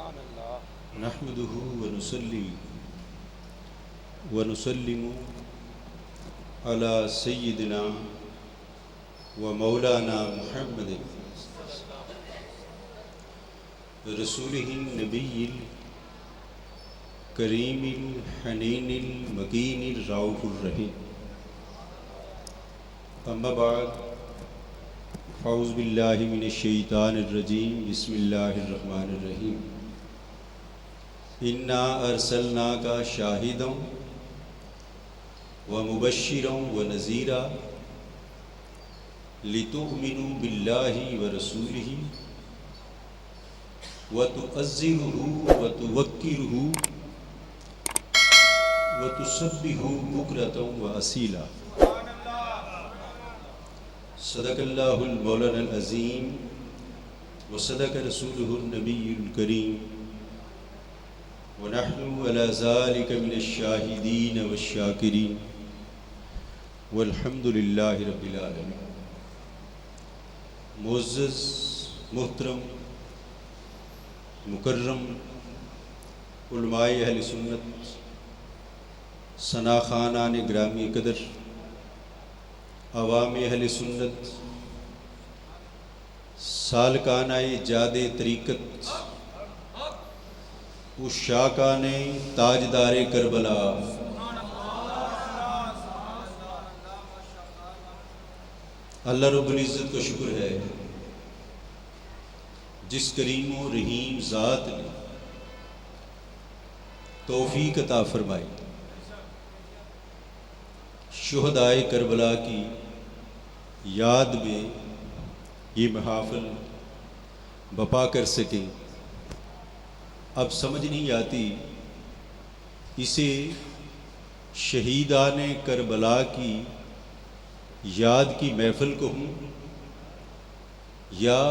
نحمده ونصلي ونسلم على سيدنا ومولانا محمد رسوله النبي الكريم الحنين المكين الرؤوف الرحيم. أما بعد، أعوذ بالله من الشيطان الرجيم. بسم الله الرحمن الرحيم. إنا أرسلناك شاهدا ومبشرا ونذيرا لتؤمنوا بالله ورسوله وتعزروه وتوقروه وتسبحوه بكرة وأصيلا. صدق الله المولانا العظيم وصدق رسوله النبي الكريم ونحن على ذلك من الشاهدين والشاكرين والحمد لله رب العالمين. معزز، محترم، مکرم علماء اہل سنت، ثنا خانان گرامی قدر، عوام اہل سنت، سالکانہ جاد طریقت، عشاقان تاجدار کربلا، اللہ رب العزت کو شکر ہے جس کریم و رحیم ذات نے توفیق عطا فرمائی شہدائے کربلا کی یاد میں یہ محافل بپا کر سکیں. اب سمجھ نہیں آتی اسے شہیدان کربلا کی یاد کی محفل کہوں یا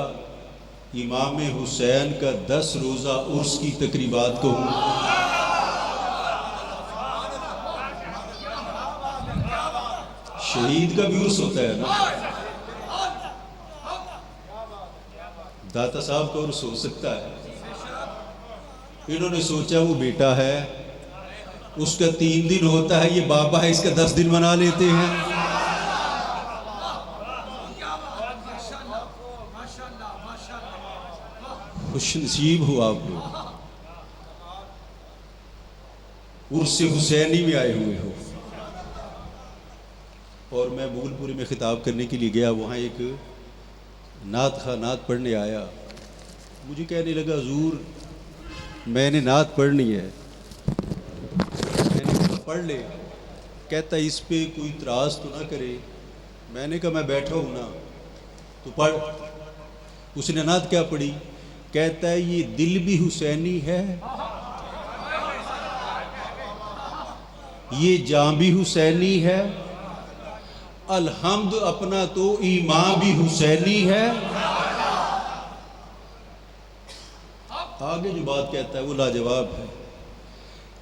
امام حسین کا 10 روزہ عرس کی تقریبات کہوں. شہید کا بھی عرس ہوتا ہے نا، داتا صاحب کا عرس ہو سکتا ہے. انہوں نے سوچا وہ بیٹا ہے، اس کا 3 دن ہوتا ہے، یہ بابا ہے، اس کا 10 دن منا لیتے ہیں. خوش نصیب ہو آپ لوگ، عرس حسینی میں آئے ہوئے ہو. اور میں مغل پوری میں خطاب کرنے کے لیے گیا، وہاں ایک نعت خواہ نعت پڑھنے آیا. مجھے کہنے لگا حضور میں نے نعت پڑھنی ہے. میں نے کہا پڑھ لے. کہتا اس پہ کوئی اعتراض تو نہ کرے. میں نے کہا میں بیٹھا ہوں نا تو پڑھ. اس نے نعت کیا پڑھی؟ کہتا ہے یہ دل بھی حسینی ہے، یہ جاں بھی حسینی ہے، الحمد اپنا تو ایمان بھی حسینی ہے. آگے جو بات کہتا ہے وہ لاجواب ہے.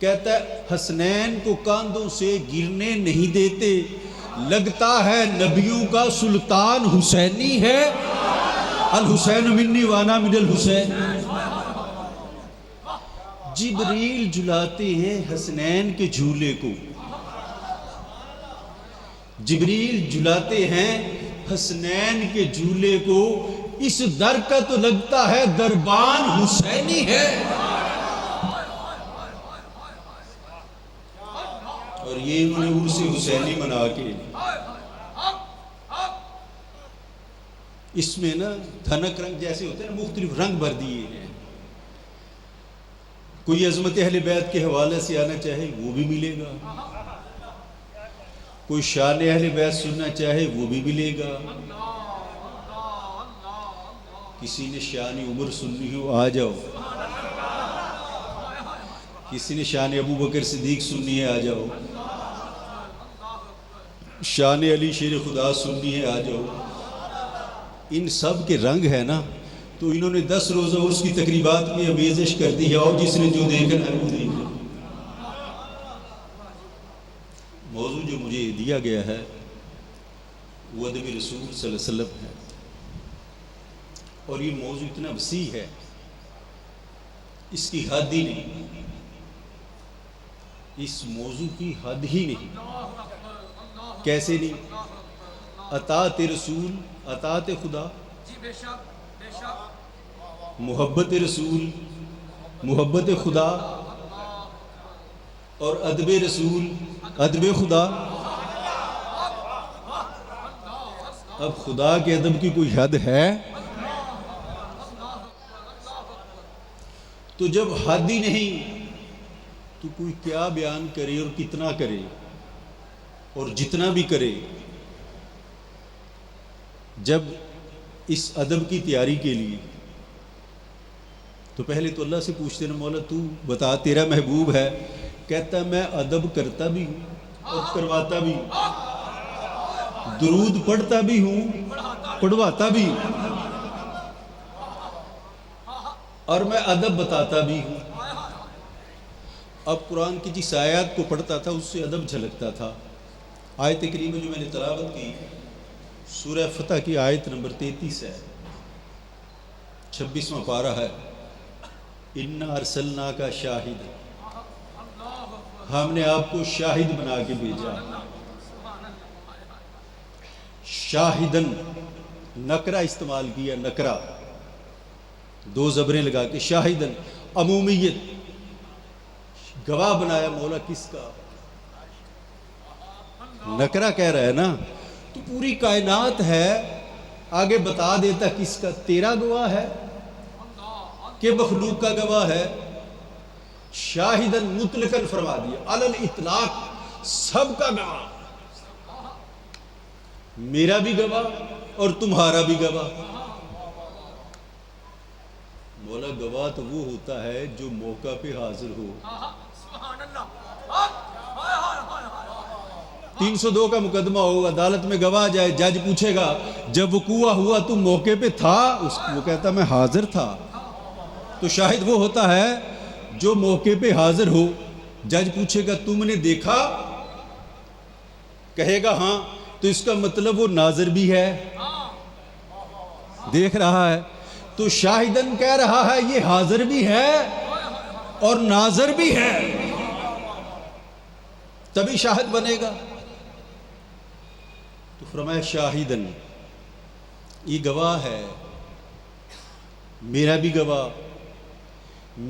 کہتا ہے حسنین کو کاندھوں سے گرنے نہیں دیتے، لگتا ہے نبیوں کا سلطان حسینی ہے. الحسین منی وانا من الحسین. جبریل جھلاتے ہیں حسنین کے جھولے کو، جبریل جھلاتے ہیں حسنین کے جھولے کو، اس در کا تو لگتا ہے دربان حسینی ہے. اور یہ انہوں نے عرس حسینی منا کے اس میں نا دھنک رنگ جیسے ہوتے ہیں نا، مختلف رنگ بھر دیے ہیں. کوئی عظمت اہل بیت کے حوالے سے آنا چاہے وہ بھی ملے گا، کوئی شان اہل بیت سننا چاہے وہ بھی ملے گا. کسی نے شان عمر سننی ہو آ جاؤ، کسی نے شان ابو بکر صدیق سننی ہے آ جاؤ، شان علی شیر خدا سننی ہے آ جاؤ. ان سب کے رنگ ہے نا، تو انہوں نے 10 روزہ عرس کی تقریبات میں آمیزش کر دی ہے. اور جس نے جو دیکھنا ہے وہ دیکھ. موضوع جو مجھے دیا گیا ہے وہ ادب رسول صلی اللہ علیہ وسلم ہے، اور یہ موضوع اتنا وسیع ہے اس کی حد ہی نہیں، اس موضوع کی حد ہی نہیں۔ کیسے نہیں؟ اطاعت رسول، اطاعت خدا، محبت رسول، محبت خدا، اور ادب رسول، ادب خدا۔ اب خدا کے ادب کی کوئی حد ہے؟ تو جب حد ہی نہیں تو کوئی کیا بیان کرے اور کتنا کرے، اور جتنا بھی کرے۔ جب اس ادب کی تیاری کے لیے تو پہلے تو اللہ سے پوچھتے نا، مولا تو بتا، تیرا محبوب ہے، کہتا ہے میں ادب کرتا بھی ہوں اور کرواتا بھی ہوں، درود پڑھتا بھی ہوں، پڑھواتا بھی ہوں، اور میں ادب بتاتا بھی ہوں۔ اب قرآن کی جس آیات کو پڑھتا تھا اس سے ادب جھلکتا تھا۔ آیت کریمہ جو میں نے تلاوت کی سورہ فتح کی آیت نمبر 33 ہے، 26واں پارہ ہے، اِنَّا أَرْسَلْنَاكَ شَاهِدًا، ہم نے آپ کو شاہد بنا کے بھیجا۔ شاہدن نکرہ استعمال کیا، نکرہ دو زبریں لگا کے، شاہدن عمومیت، گواہ بنایا مولا کس کا؟ نکرہ کہہ رہا ہے نا، تو پوری کائنات ہے، آگے بتا دیتا کس کا؟ تیرا گواہ ہے کہ مخلوق کا گواہ ہے؟ شاہدن مطلقاً فرما دیا، علی الاطلاق، سب کا گواہ، میرا بھی گواہ اور تمہارا بھی گواہ۔ مولا گواہ تو وہ ہوتا ہے جو موقع پہ حاضر ہو۔ 302 کا مقدمہ ہو، عدالت میں گواہ جائے، جج پوچھے گا جب وقوع ہوا تو موقع پہ تھا؟ وہ کہتا میں حاضر تھا۔ تو شاہد وہ ہوتا ہے جو موقع پہ حاضر ہو۔ جج پوچھے گا تم نے دیکھا؟ کہے گا ہاں، تو اس کا مطلب وہ ناظر بھی ہے، دیکھ رہا ہے۔ تو شاہدن کہہ رہا ہے یہ حاضر بھی ہے اور ناظر بھی ہے، تبھی شاہد بنے گا۔ تو فرمایا شاہدن، یہ گواہ ہے، میرا بھی گواہ،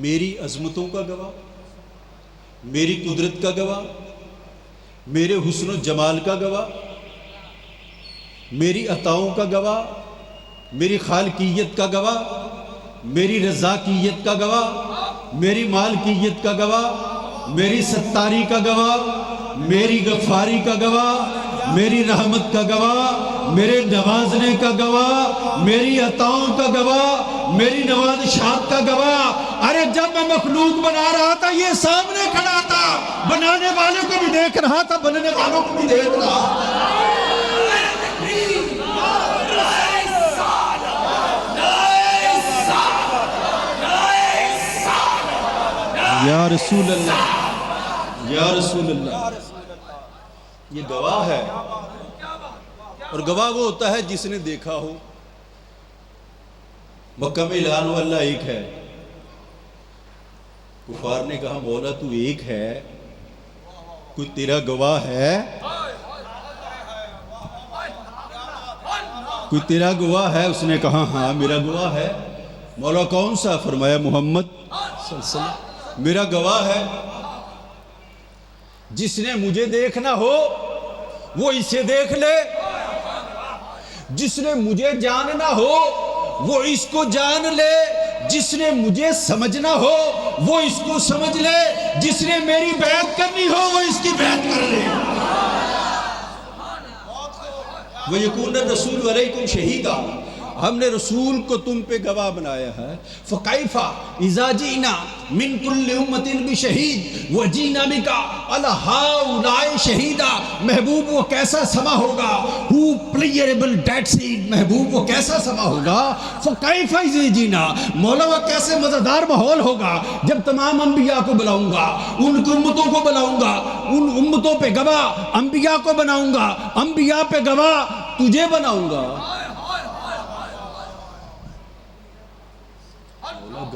میری عظمتوں کا گواہ، میری قدرت کا گواہ، میرے حسن و جمال کا گواہ، میری عطاؤں کا گواہ، میری خالقیت کا گواہ، میری رزاقیت کا گواہ، میری مالکیت کا گواہ، میری ستاری کا گواہ، میری غفاری کا گواہ، میری رحمت کا گواہ، میرے نوازنے کا گواہ، میری عطاؤں کا گواہ، میری نوازشات کا گواہ۔ ارے جب میں مخلوق بنا رہا تھا یہ سامنے کھڑا تھا، بنانے والے کو بھی دیکھ رہا تھا، بننے والوں کو بھی دیکھ رہا تھا۔ یا رسول اللہ، یا رسول اللہ، یہ گواہ ہے، اور گواہ وہ ہوتا ہے جس نے دیکھا ہو۔ مکہ میں اعلان ہوا اللہ ایک ہے، کفار نے کہا مولا تو ایک ہے، کوئی تیرا گواہ ہے؟ کوئی تیرا گواہ ہے؟ اس نے کہا ہاں میرا گواہ ہے۔ مولا کون سا؟ فرمایا محمد صلی اللہ علیہ وسلم میرا گواہ ہے۔ جس نے مجھے دیکھنا ہو وہ اسے دیکھ لے، جس نے مجھے جاننا ہو وہ اس کو جان لے، جس نے مجھے سمجھنا ہو وہ اس کو سمجھ لے، جس نے میری بیعت کرنی ہو وہ اس کی بیعت کر لے۔ وَيَكُونَ الرَّسُولُ عَلَيْكُمْ شَهِيدًا، ہم نے رسول کو تم پہ گواہ بنایا ہے۔ فَكَيْفَ إِذَا جِئْنَا مِن كُلِّ أُمَّةٍ بِشَهِيدٍ وَجِئْنَا بِكَ عَلَى هَؤُلَاءِ شَهِيدًا، محبوب وہ کیسا سما ہوگا، who pliable dead seed، محبوب وہ کیسا سما ہوگا۔ فَكَيْفَ إِذَا جِئْنَا، مولا وہ کیسے مزیدار ماحول ہوگا جب تمام انبیاء کو بلاؤں گا، ان کی امتوں کو بلاؤں گا، ان امتوں پہ گواہ انبیاء کو بناؤں گا، انبیاء پہ گواہ تجھے بناؤں گا۔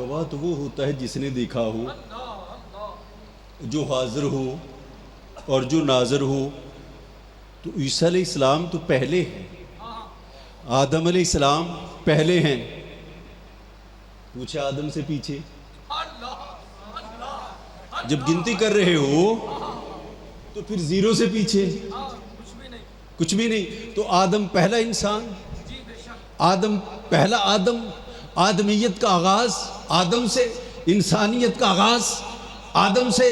گواہ تو وہ ہوتا ہے جس نے دیکھا ہو، جو حاضر ہو اور جو ناظر ہو۔ تو عیسیٰ علیہ السلام تو پہلے ہیں، آدم علیہ السلام پہلے ہیں، پوچھے آدم سے پیچھے؟ جب گنتی کر رہے ہو تو پھر زیرو سے پیچھے کچھ بھی نہیں۔ تو آدم پہلا انسان، آدم پہلا آدم، آدمیت کا آغاز آدم سے، انسانیت کا آغاز آدم سے۔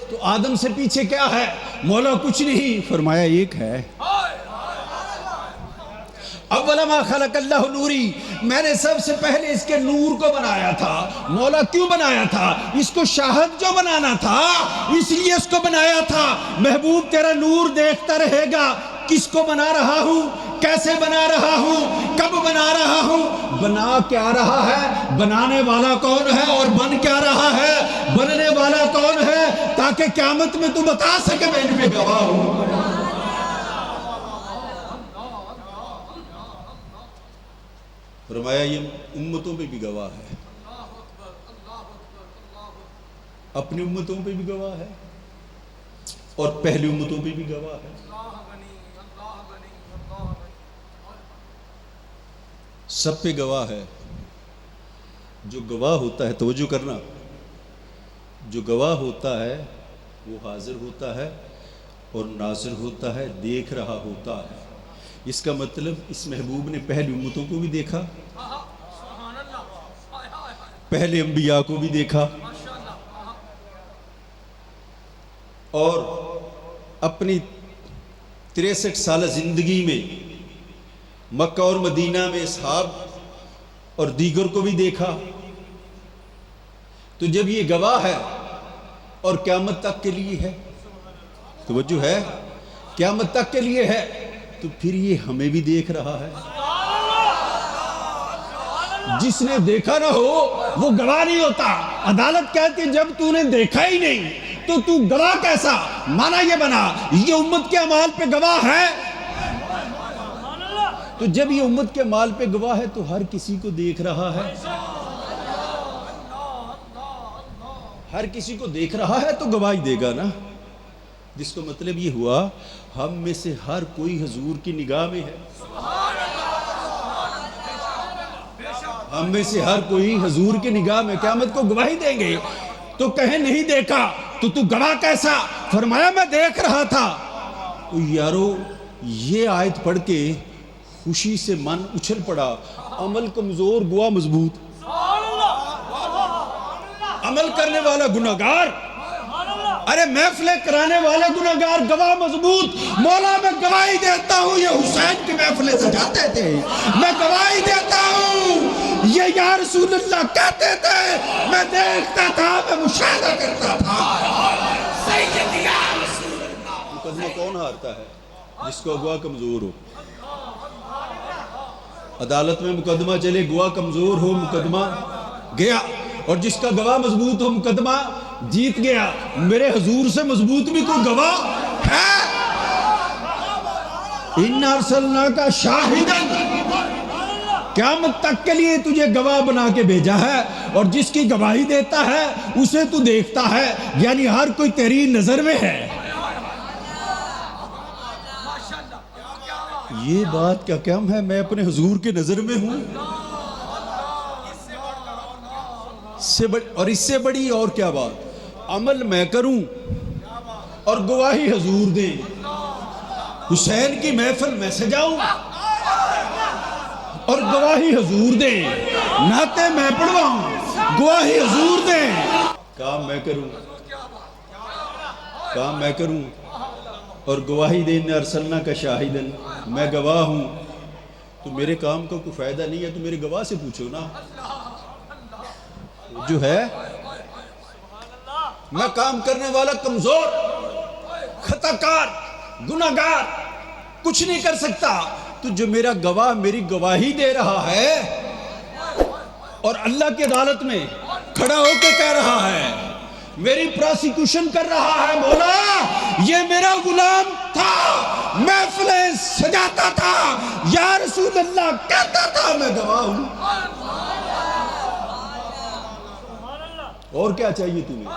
تو آدم سے پیچھے کیا ہے؟ مولا کچھ نہیں، فرمایا ایک ہے۔ اولا ما خلق اللہ نوری، میں نے سب سے پہلے اس کے نور کو بنایا تھا۔ مولا کیوں بنایا تھا؟ اس کو شاہد جو بنانا تھا، اس لیے اس کو بنایا تھا۔ محبوب تیرا نور دیکھتا رہے گا، کس کو بنا رہا ہوں، کیسے بنا رہا ہوں، کب بنا رہا ہوں، بنا کیا رہا ہے، بنانے والا کون ہے اور بن کیا رہا ہے، بننے والا کون ہے، تاکہ قیامت میں تو بتا سکے میں ان میں گواہ ہوں۔ فرمایا یہ امتوں پہ بھی گواہ ہے، اپنی امتوں پہ بھی گواہ ہے اور پہلی امتوں پہ بھی گواہ ہے۔ سب پہ گواہ ہے۔ جو گواہ ہوتا ہے، توجہ کرنا، جو گواہ ہوتا ہے وہ حاضر ہوتا ہے اور ناظر ہوتا ہے، دیکھ رہا ہوتا ہے۔ اس کا مطلب اس محبوب نے پہلی امتوں کو بھی دیکھا، پہلے انبیاء کو بھی دیکھا، اور اپنی 63 سالہ زندگی میں مکہ اور مدینہ میں اصحاب اور دیگر کو بھی دیکھا۔ تو جب یہ گواہ ہے اور قیامت تک کے لیے ہے، توجہ ہے، قیامت تک کے لیے ہے، تو پھر یہ ہمیں بھی دیکھ رہا ہے۔ جس نے دیکھا نہ ہو وہ گواہ نہیں ہوتا۔ عدالت کہتی ہے جب تو نے دیکھا ہی نہیں تو تو گواہ کیسا؟ مانا یہ بنا، یہ امت کے اعمال پہ گواہ ہے۔ تو جب یہ امت کے اعمال پہ گواہ ہے تو ہر کسی کو دیکھ رہا ہے، ہر کسی کو دیکھ رہا ہے تو گواہی دے گا نا۔ جس کو مطلب یہ ہوا ہم میں سے ہر کوئی حضور کی نگاہ میں ہے، ہم میں سے ہر کوئی حضور کی نگاہ میں قیامت کو گواہی دیں گے۔ تو کہیں نہیں دیکھا تو تو گواہ کیسا؟ فرمایا میں دیکھ رہا تھا۔ تو یارو یہ آیت پڑھ کے خوشی سے من اچھل پڑا۔ عمل کمزور، گواہ مضبوط۔ عمل کرنے والا گناہگار، ارے محفلیں کرانے والے گناہگار، گواہ مضبوط۔ مولا میں گواہی دیتا ہوں یہ حسین کی محفلیں سجاتے تھے، میں گواہی دیتا ہوں یہ یا رسول اللہ کہتے تھے، میں دیکھتا تھا، میں مشاہدہ کرتا تھا۔ سیدی یا رسول اللہ۔ مقدمہ کون ہارتا ہے؟ جس کو گواہ کمزور ہو۔ عدالت میں مقدمہ چلے، گواہ کمزور ہو، مقدمہ گیا، اور جس کا گواہ مضبوط ہو مقدمہ جیت گیا۔ میرے حضور سے مضبوط بھی کوئی گواہ ہے؟ اِنَّا أَرْسَلْنَاكَ شَاهِدًا، قیامت تک کے لیے تجھے گواہ بنا کے بھیجا ہے، اور جس کی گواہی دیتا ہے اسے تو دیکھتا ہے، یعنی ہر کوئی تیری نظر میں ہے۔ یہ بات کیا کم ہے، میں اپنے حضور کے نظر میں ہوں، اور اس سے بڑی اور کیا بات؟ عمل میں کروں اور گواہی حضور دیں، حسین کی محفل میں سجاؤں اور گواہی حضور دیں، نعتیں میں پڑھواؤں، گواہی حضور دیں۔ کام میں کروں، کام میں کروں اور گواہی دیں، اِنَّا أَرْسَلْنَاكَ شَاهِدًا، میں گواہ ہوں، تو میرے کام کا کوئی فائدہ نہیں ہے، تو میرے گواہ سے پوچھو نا۔ جو ہے میں کام کرنے والا کمزور، خطا کار، گناہگار، کچھ نہیں کر سکتا، تو جو میرا گواہ میری گواہی دے رہا ہے اور اللہ کی عدالت میں کھڑا ہو کے کہہ رہا ہے، میری پراسیکیوشن کر رہا ہے، مولا یہ میرا غلام تھا، محفلیں سجاتا تھا، یا رسول اللہ کہتا تھا، میں گواہ ہوں۔ اور کیا چاہیے تمہیں؟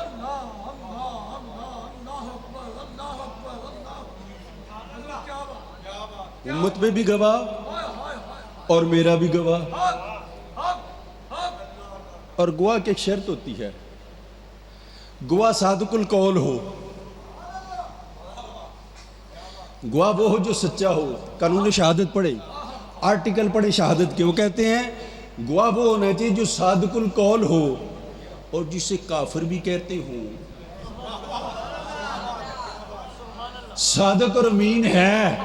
امت میں بھی گواہ اور میرا بھی گواہ. اور گواہ کی ایک شرط ہوتی ہے، گواہ صادق القول ہو. گواہ وہ ہو جو سچا ہو. قانون شہادت پڑھے، آرٹیکل پڑھے شہادت کے، وہ کہتے ہیں گواہ وہ ہونا چاہیے جو صادق القول ہو اور جسے کافر بھی کہتے ہوں. صادق اور امین ہے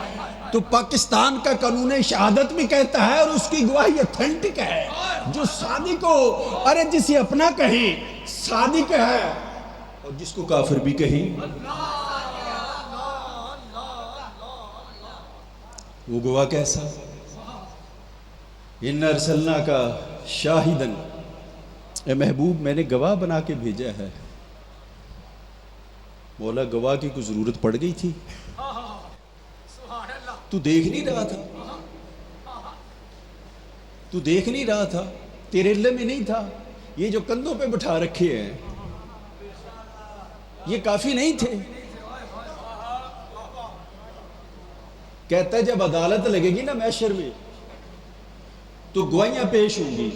تو پاکستان کا قانون شہادت بھی کہتا ہے اور اس کی گواہی اتھینٹک ہے. جو صادق ہو، ارے جسے اپنا کہیں صادق ہے اور جس کو کافر بھی کہیں وہ گواہ کیسا؟ ان ارسلنا کا شاہدن، اے محبوب میں نے گواہ بنا کے بھیجا ہے. مولا گواہ کی کوئی ضرورت پڑ گئی تھی؟ تو دیکھ نہیں رہا تھا، تو دیکھ نہیں رہا تھا، تیرے علم میں نہیں تھا. یہ جو کندھوں پہ بٹھا رکھے ہیں یہ کافی نہیں تھے؟ کہتا ہے جب عدالت لگے گی نا محشر میں تو گواہیاں پیش ہوں گی.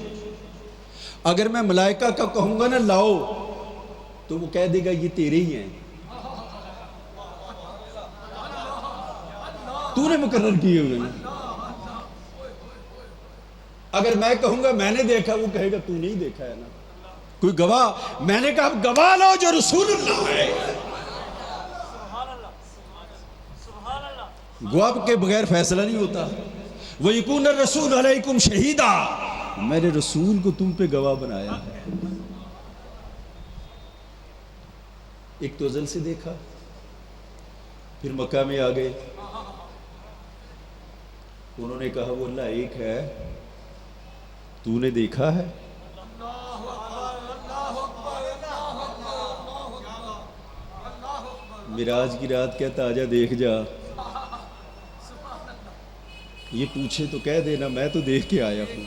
اگر میں ملائکہ کا کہوں گا نا لاؤ تو وہ کہہ دے گا یہ تیرے ہی ہیں، تو نے مقرر کیے ہوئے نا. اگر میں کہوں گا میں نے دیکھا، وہ کہے گا تو نہیں دیکھا ہے نا. کوئی گواہ، میں نے کہا گواہ لو جو رسول اللہ ہے. گواہ کے بغیر فیصلہ نہیں ہوتا. وَيَكُونَ الرَّسُولُ عَلَيْكُمْ شَهِيدًا، میں نے رسول کو تم پہ گواہ بنایا ہے. ایک تو ازل سے دیکھا، پھر مکہ میں آ گئے. انہوں نے کہا وہ اللہ ایک ہے، تو نے دیکھا ہے؟ معراج کی رات کہتا آجا دیکھ جا. یہ پوچھے تو کہہ دینا میں تو دیکھ کے آیا ہوں.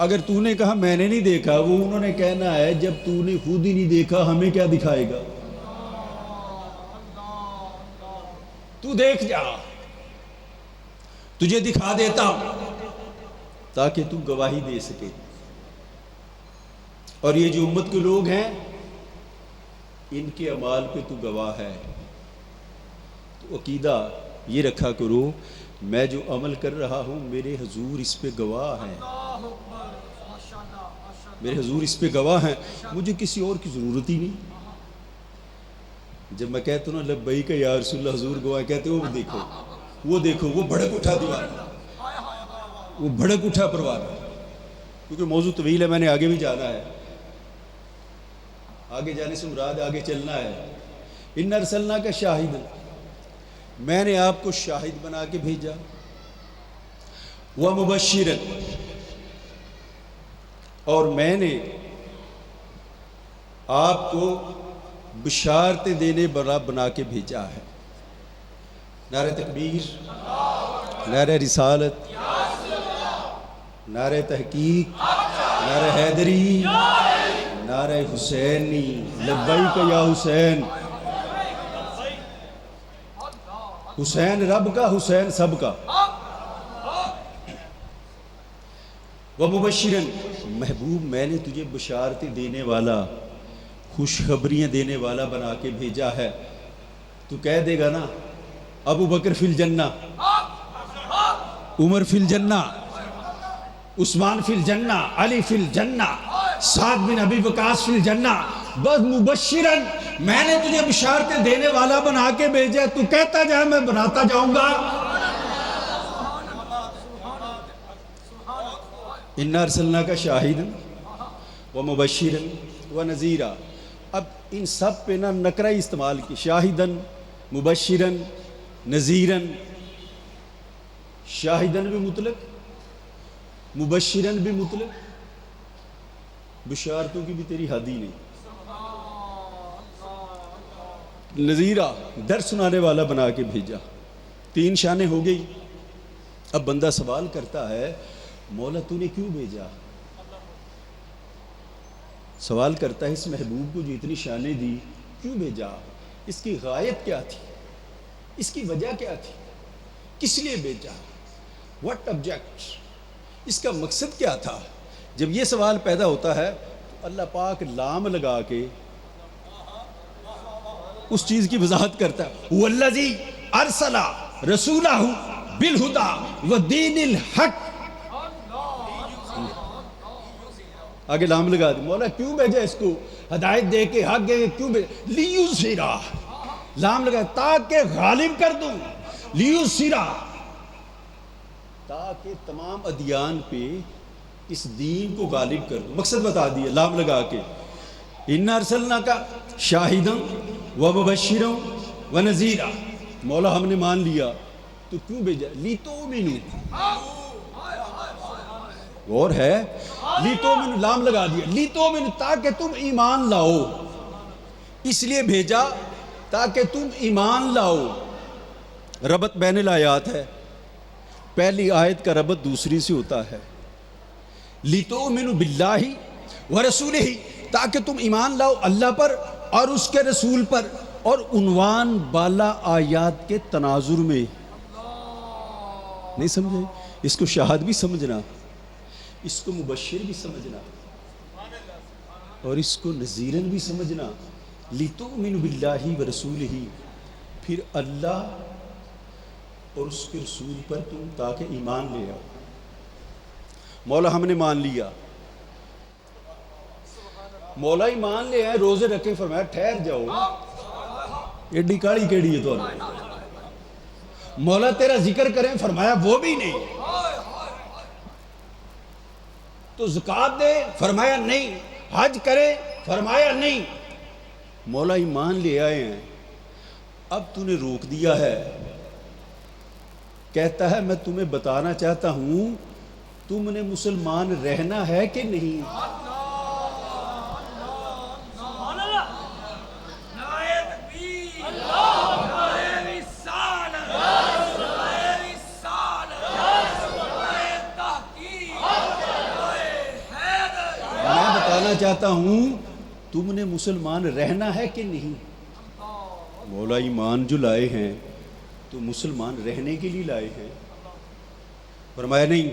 اگر تو نے کہا میں نے نہیں دیکھا، وہ انہوں نے کہنا ہے جب تو نے خود ہی نہیں دیکھا ہمیں کیا دکھائے گا؟ تو دیکھ جا، تجھے دکھا دیتا ہوں تاکہ تو گواہی دے سکے. اور یہ جو امت کے لوگ ہیں ان کے اعمال پہ تو گواہ ہے. تو عقیدہ یہ رکھا کرو میں جو عمل کر رہا ہوں میرے حضور اس پہ گواہ ہیں، میرے حضور اس پہ گواہ ہیں، مجھے کسی اور کی ضرورت ہی نہیں. جب میں کہتا ہوں نا لبیک یا رسول اللہ، حضور گواہ کہتے وہ دیکھو وہ دیکھو، وہ بھڑک اٹھا دیوار، وہ بھڑک اٹھا پروار. کیونکہ موضوع طویل ہے، میں نے آگے بھی جانا ہے، آگے جانے سے مراد آگے چلنا ہے. ان ارسلنا کا شاہد، میں نے آپ کو شاہد بنا کے بھیجا. وَمُبَشِّرًا، اور میں نے آپ کو بشارتیں دینے والا بنا کے بھیجا ہے. نعرہ تکبیر، نعرہ رسالت، نعرہ تحقیق، نعرہ حیدری، نعرہ حسینی. لبیک یا حسین. حسین رب کا، حسین سب کا. وَمُبَشِّرًا، محبوب میں نے تجھے بشارتیں دینے والا، خوشخبریاں دینے والا بنا کے بھیجا ہے. تو کہہ دے گا نا ابو بکر فی الجنہ، عمر فی الجنہ، عثمان فی الجنہ، علی فی الجنہ، سعد بن ابی وقاص فی الجنہ. بس مبشرن، میں نے تجھے بشارتیں دینے والا بنا کے بھیجا. تو کہتا جائے میں بناتا جاؤں گا. اِنَّا أَرْسَلْنَاكَ شَاهِدًا وَمُبَشِّرًا وَنَذِيرًا. اب ان سب پہ نا نکرہ استعمال کی، شاہدن، مبشرن، نذیرن. شاہدن بھی مطلق، مبشرن بھی مطلق. بشارتوں کی بھی تیری حد ہی نہیں. نذیرہ، ڈر سنانے والا بنا کے بھیجا. 3 شانیں ہو گئی. اب بندہ سوال کرتا ہے مولا تو نے کیوں بھیجا؟ سوال کرتا ہے اس محبوب کو جو اتنی شانیں دی کیوں بھیجا؟ اس کی غایت کیا تھی؟ اس کی وجہ کیا تھی؟ کس لیے بھیجا؟ What object? اس کا مقصد کیا تھا؟ جب یہ سوال پیدا ہوتا ہے تو اللہ پاک لام لگا کے اس چیز کی وضاحت کرتا ہے، والذی ارسل رسولہ بالہدی ودین الحق. آگے لام لگا دی. مولا کیوں بھیجا اس کو؟ ہدایت دے کے، حق دے کے کیوں بھیجا؟ لیوزیرا، لام لگا تاکہ غالب کر دوں. لیوزیرا، تاکہ تمام ادیان پہ اس دین کو غالب کر دوں. مقصد بتا دیا لام لگا کے. اِنَّا أَرْسَلْنَاكَ شَاهِدًا وَمُبَشِّرًا وَنَذِيرًا. مولا ہم نے مان لیا تو کیوں بھیجا؟ لِتُؤْمِنُوا. اور ہے لِتُؤْمِنُوا، لام لگا دیا. لِتُؤْمِنُوا، تاکہ تم ایمان لاؤ. اس لیے بھیجا تاکہ تم ایمان لاؤ. ربط بین الآیات ہے. پہلی آیت کا ربط دوسری سے ہوتا ہے. لِتُؤْمِنُوا بِاللَّهِ وَرَسُولِهِ، تاکہ تم ایمان لاؤ اللہ پر اور اس کے رسول پر. اور عنوان بالا آیات کے تناظر میں. نہیں سمجھے؟ اس کو شاہد بھی سمجھنا، اس کو مبشر بھی سمجھنا، اور اس کو نذیرن بھی سمجھنا. لِتُؤْمِنُوا بِاللَّهِ وَرَسُولِهِ، پھر اللہ اور اس کے رسول پر تم تاکہ ایمان لے آؤ. مولا ہم نے مان لیا. مولا ایمان لے آئے، روزے رکھے، فرمایا ٹھہر جاؤ، ایڈی کاڑی کیڑی ہے تو. مولا تیرا ذکر کریں، فرمایا وہ بھی نہیں. تو زکوٰۃ دے، فرمایا نہیں. حج کرے، فرمایا نہیں. مولا ایمان لے آئے ہیں، اب تو نے روک دیا ہے. کہتا ہے میں تمہیں بتانا چاہتا ہوں تم نے مسلمان رہنا ہے کہ نہیں. چاہتا ہوں تم نے مسلمان رہنا ہے کہ نہیں. مولا ایمان جو لائے ہیں تو مسلمان رہنے کے لیے لائے ہیں. فرمایا نہیں،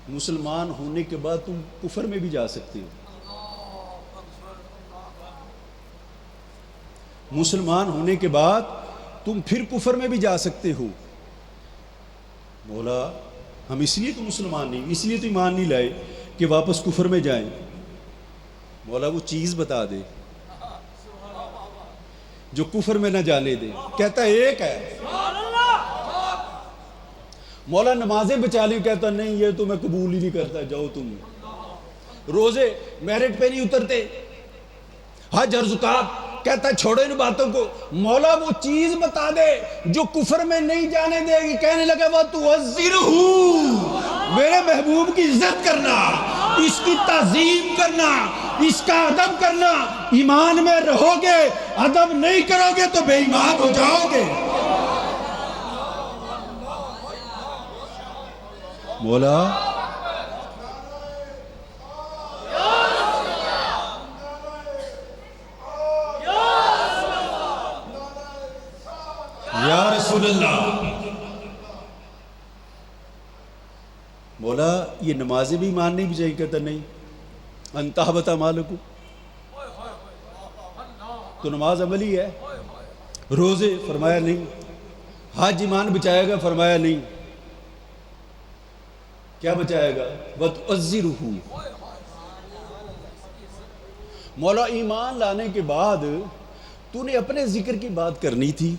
مسلمان ہونے کے بعد تم کفر میں بھی جا سکتے ہو. مسلمان ہونے کے بعد تم پھر کفر میں بھی جا سکتے ہو. مولا ہم اس لیے تو مسلمان نہیں، اس لیے تو ایمان نہیں لائے کہ واپس کفر میں جائیں. مولا وہ چیز بتا دے جو کفر میں نہ جانے دے. کہتا ہے ایک ہے. مولا نمازیں بچا لی، کہتا نہیں یہ تو میں قبول ہی نہیں کرتا، جاؤ تم. روزے میرٹ پہ نہیں اترتے. حج اور زکوٰۃ، کہتا ہے چھوڑو ان باتوں کو. مولا وہ چیز بتا دے جو کفر میں نہیں جانے دے گی. کہنے لگا وَتُوَزِّرْهُ، میرے محبوب کی عزت کرنا، اس کی تعظیم کرنا، اس کا ادب کرنا. ایمان میں رہو گے، ادب نہیں کرو گے تو بے ایمان ہو جاؤ گے. مولا یا رسول اللہ. مولا یہ نمازیں بھی ایمان نہیں بچائی. کہتا نہیں، انتہبت اعمالکم، تو نماز عملی ہے. روزے، فرمایا نہیں. حج ایمان بچائے گا، فرمایا نہیں. کیا بچائے گا؟ وَتُعَزِّرُهُ. مولا ایمان لانے کے بعد تو نے اپنے ذکر کی بات کرنی تھی.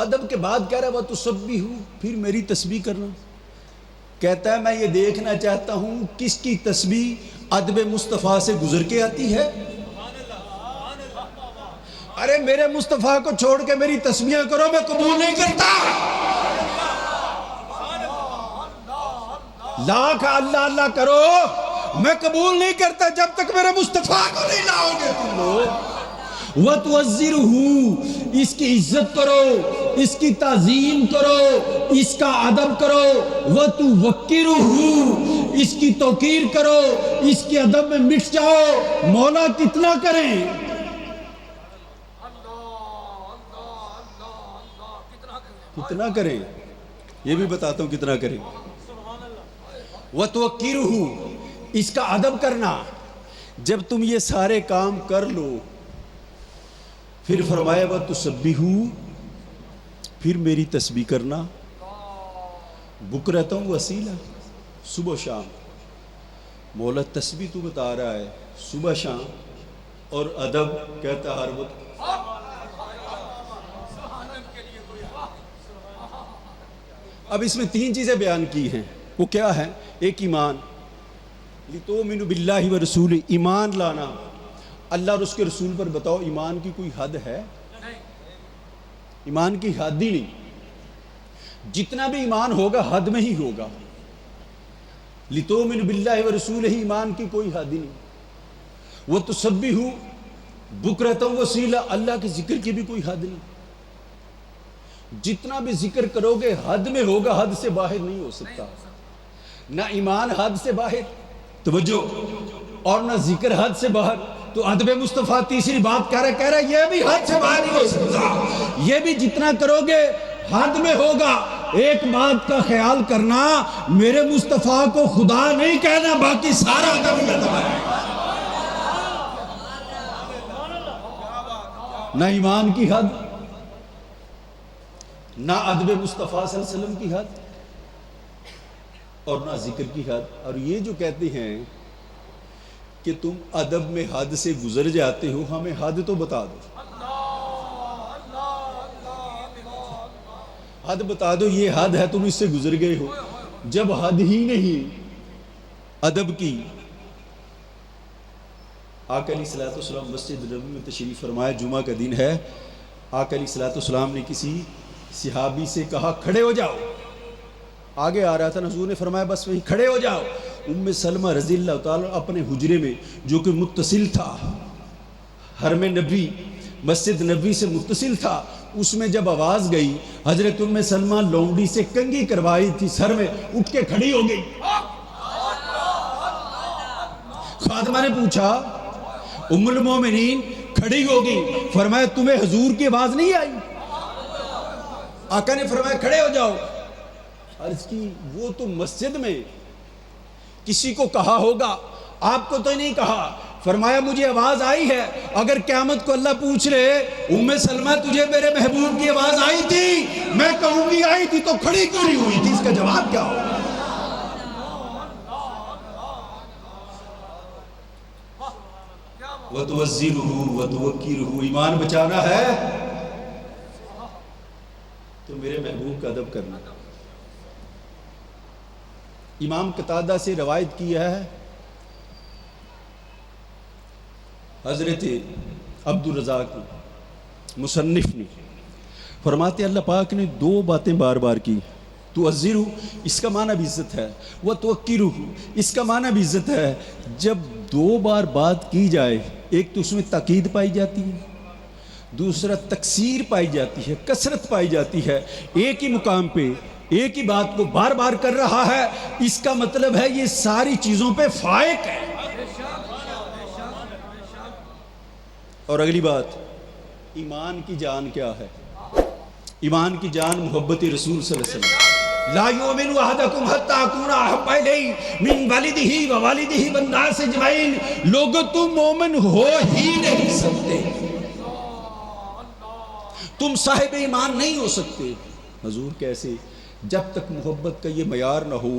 ادب کے بعد کہہ رہا ہے وَتُسَبِّحُ، پھر میری تسبیح کرنا. کہتا ہے میں یہ دیکھنا چاہتا ہوں کس کی تسبیح ادب مصطفیٰ سے گزر کے آتی ہے. ارے میرے مصطفیٰ کو چھوڑ کے میری تسبیح کرو، میں قبول نہیں کرتا. لاکھ اللہ اللہ کرو، میں قبول نہیں کرتا جب تک میرے مصطفیٰ کو نہیں لاؤ گے تم لوگ. وَتُوَزِّرُهُ، اس کی عزت کرو، اس کی تعظیم کرو، اس کا ادب کرو. وَتُوَقِّرُهُ، اس کی توقیر کرو، اس کے ادب میں مٹ جاؤ، مولا کتنا کریں؟ کتنا کریں یہ بھی بتاتا ہوں کتنا کریں. وَتُوَقِّرُهُ، اس کا ادب کرنا. جب تم یہ سارے کام کر لو پھر فرمایا وَتُسَبِّحُ، پھر میری تسبیح کرنا. بکرتا ہوں وسیلہ، صبح و شام. مولا تسبیح تو بتا رہا ہے صبح شام، اور ادب کہتا ہر وقت. اب اس میں 3 چیزیں بیان کی ہیں، وہ کیا ہے؟ ایک ایمان، لِتُؤْمِنُوا بِاللَّهِ وَرَسُولِهِ، ایمان لانا اللہ اور اس کے رسول پر. بتاؤ ایمان کی کوئی حد ہے؟ ایمان کی حد ہی نہیں. جتنا بھی ایمان ہوگا حد میں ہی ہوگا. لِتُؤْمِنُوا بِاللَّهِ وَرَسُولِهِ، ایمان کی کوئی حد ہی نہیں. وَتُسَبِّحُوا بُكْرَةً وَأَصِيلًا، اللہ کے ذکر کی بھی کوئی حد نہیں. جتنا بھی ذکر کرو گے حد میں ہوگا، حد سے باہر نہیں ہو سکتا. نہ ایمان حد سے باہر، توجہ، اور نہ ذکر حد سے باہر. تو ادب مصطفیٰ تیسری بات کہہ رہا ہے یہ بھی حد سے باہر نہیں ہو سکتا. یہ بھی جتنا کرو گے حد میں ہوگا. ایک بات کا خیال کرنا، میرے مصطفیٰ کو خدا نہیں کہنا، باقی سارا ادب ہی ادب ہے. نہ ایمان کی حد، نہ ادب مصطفیٰ صلی اللہ علیہ وسلم کی حد، اور نہ ذکر کی حد. اور یہ جو کہتے ہیں کہ تم ادب میں حد سے گزر جاتے ہو، ہمیں حد تو بتا دو. حد بتا دو، یہ حد ہے تم اس سے گزر گئے ہو. جب حد ہی نہیں ادب کی. آقا علیہ الصلوۃ والسلام مسجد نبوی میں تشریف فرمایا، جمعہ کا دن ہے. آقا علیہ الصلوۃ والسلام نے کسی صحابی سے کہا کھڑے ہو جاؤ. آگے آ رہا تھا، حضور نے فرمایا بس وہیں کھڑے ہو جاؤ. ام سلمہ رضی اللہ تعالیٰ اپنے حجرے میں جو کہ متصل تھا، حرم نبی مسجد نبی سے متصل تھا، اس میں جب آواز گئی، حضرت ام سلمہ لونڈی سے کنگھی کروائی تھی سر میں، اٹھ کے کھڑی ہو گئی. خادمہ نے پوچھا ام المومنین کھڑی ہو گئی، فرمایا تمہیں حضور کی آواز نہیں آئی؟ آقا نے فرمایا کھڑے ہو جاؤ. عرض کی وہ تو مسجد میں کسی کو کہا ہوگا، آپ کو تو نہیں کہا. فرمایا مجھے آواز آئی ہے. اگر قیامت کو اللہ پوچھ لے ام سلمہ تجھے میرے محبوب کی آواز آئی تھی؟ میں کہوں گی آئی تھی، تو کھڑی کیوں نہیں ہوئی تھی؟ اس کا جواب کیا ہوگا؟ وَتُوَزِّرُهُ وَتُوَقِّرُهُ، ایمان بچانا ہے تو میرے محبوب کا ادب کرنا. امام قتادہ سے روایت کیا ہے، حضرت عبد الرزاق مصنف نے فرماتے اللہ پاک نے 2 باتیں بار بار کی. تُعَزِّرُ، اس کا معنی بھی عزت ہے. وَتُوَقِّرُهُ، اس کا معنی بھی عزت ہے. جب 2 بار بات کی جائے، ایک تو اس میں تاکید پائی جاتی ہے، دوسرا تکثیر پائی جاتی ہے، کثرت پائی جاتی ہے. ایک ہی مقام پہ ایک ہی بات کو بار بار کر رہا ہے، اس کا مطلب ہے یہ ساری چیزوں پہ فائق ہے. اور اگلی بات، ایمان کی جان کیا ہے؟ ایمان کی جان محبت رسول صلی اللہ علیہ وسلم. لا یؤمن احدکم حتی اکون احب الیہ من والدہ ووالدہ والناس اجمعین. لوگو تم مومن ہو ہی نہیں سکتے، تم صاحب ایمان نہیں ہو سکتے. حضور کیسے؟ جب تک محبت کا یہ معیار نہ ہو،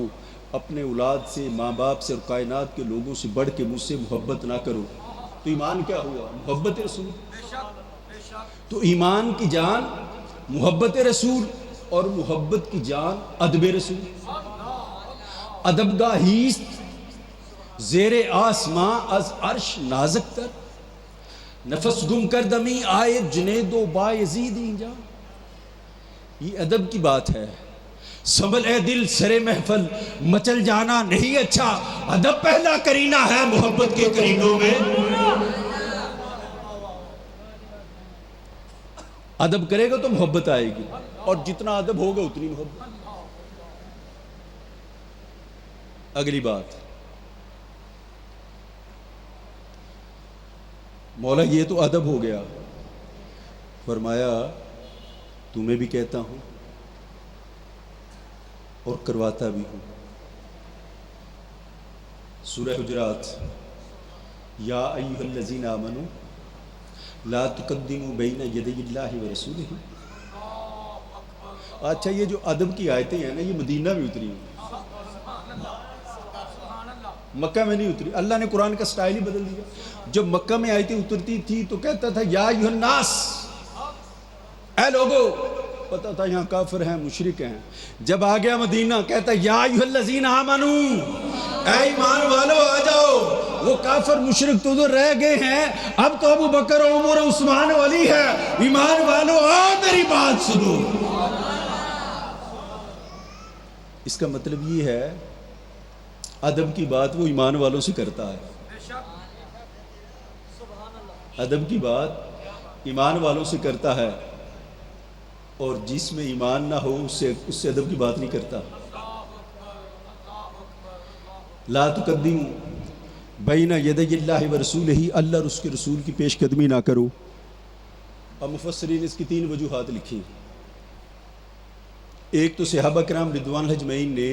اپنے اولاد سے، ماں باپ سے اور کائنات کے لوگوں سے بڑھ کے مجھ سے محبت نہ کرو، تو ایمان کیا ہوا؟ محبت رسول. تو ایمان کی جان محبت رسول، اور محبت کی جان ادب رسول. ادب گاہیست زیر آسماں از عرش نازک تر، نفس گم کر دمی آئے جنید و با یزید اینجا. یہ ادب کی بات ہے. سنبھل اے دل سرے محفل، مچل جانا نہیں اچھا. ادب پہلا کرینہ ہے محبت کے کرینوں میں. ادب کرے گا تو محبت آئے گی، اور جتنا ادب ہوگا اتنی محبت. اگلی بات، مولا یہ تو ادب ہو گیا، فرمایا تمہیں بھی کہتا ہوں اور کرواتا بھی ہوں۔ سورہ حجرات، یا ایھا الذین آمنوا لا تقدموا بین یدی اللہ ورسولہ۔ اچھا یہ جو ادب کی آیتیں ہیں نا، یہ مدینہ میں اتری ہیں، مکہ میں نہیں اتری۔ اللہ نے قرآن کا سٹائل ہی بدل دیا۔ جب مکہ میں آیتیں اترتی تھی تو کہتا تھا یا ایھا الناس، اے لوگو، پتہ تھا یہاں کافر ہیں، مشرک ہیں۔ جب آ گیا مدینہ کہتا یا ایھا الذین آمنوا، اے ایمان والو آ جاؤ، وہ کافر مشرک تو ادھر رہ گئے ہیں، اب تو ابو بکر عمر عثمان والی ہے، ایمان والو آؤ میری بات سنو۔ اس کا مطلب یہ ہے ادب کی بات وہ ایمان والوں سے کرتا ہے، ادب کی بات ایمان والوں سے کرتا ہے، اور جس میں ایمان نہ ہو اس سے ادب کی بات نہیں کرتا۔ لا تقدموا بین یدی اللہ ورسولہ، اللہ اور اس کے رسول کی پیش قدمی نہ کرو۔ اب مفسرین اس کی 3 وجوہات لکھی۔ ایک تو صحابہ کرام رضوان اللہ اجمعین نے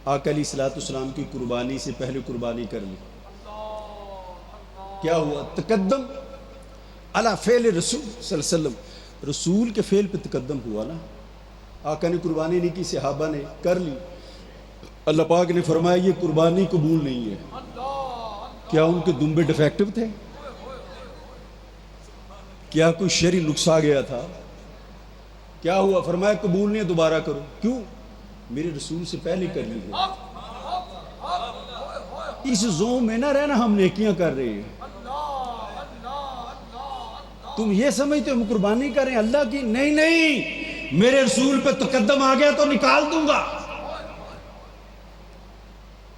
آقا علیہ الصلوۃ والسلام کی قربانی سے پہلے قربانی کر لی۔ کیا ہوا؟ تقدم علی فعل رسول صلی اللہ علیہ وسلم، رسول کے فعل پہ تقدم ہوا نا۔ آقا نے قربانی نہیں کی، صحابہ نے کر لی۔ اللہ پاک نے فرمایا یہ قربانی قبول نہیں ہے۔ کیا ان کے دمبے ڈیفیکٹو تھے؟ کیا کوئی شرعی نقص آ گیا تھا؟ کیا ہوا؟ فرمایا قبول نہیں ہے، دوبارہ کرو۔ کیوں؟ میرے رسول سے پہلے کر لی ہے۔ اس زوم میں نہ رہنا ہم نیکیاں کر رہے ہیں، تم یہ سمجھتے ہم قربانی کر رہے ہیں اللہ کی؟ نہیں نہیں، میرے رسول پہ تقدم آ گیا تو نکال دوں گا۔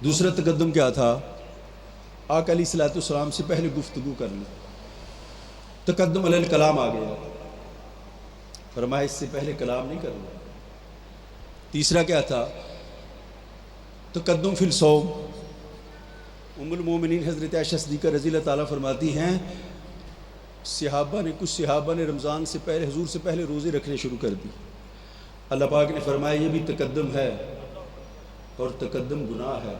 دوسرا تقدم کیا تھا؟ آقا علیہ الصلوۃ والسلام سے پہلے گفتگو کر لی، تقدم علی الکلام آ گیا، فرمایا اس سے پہلے کلام نہیں کرنا۔ تیسرا کیا تھا؟ تقدم فی الصوم۔ ام المومنین حضرت عائشہ صدیقہ رضی اللہ تعالیٰ فرماتی ہیں کچھ صحابہ نے رمضان سے پہلے، حضور سے پہلے روزے رکھنے شروع کر دی۔ اللہ پاک نے فرمایا یہ بھی تقدم ہے اور تقدم گناہ ہے۔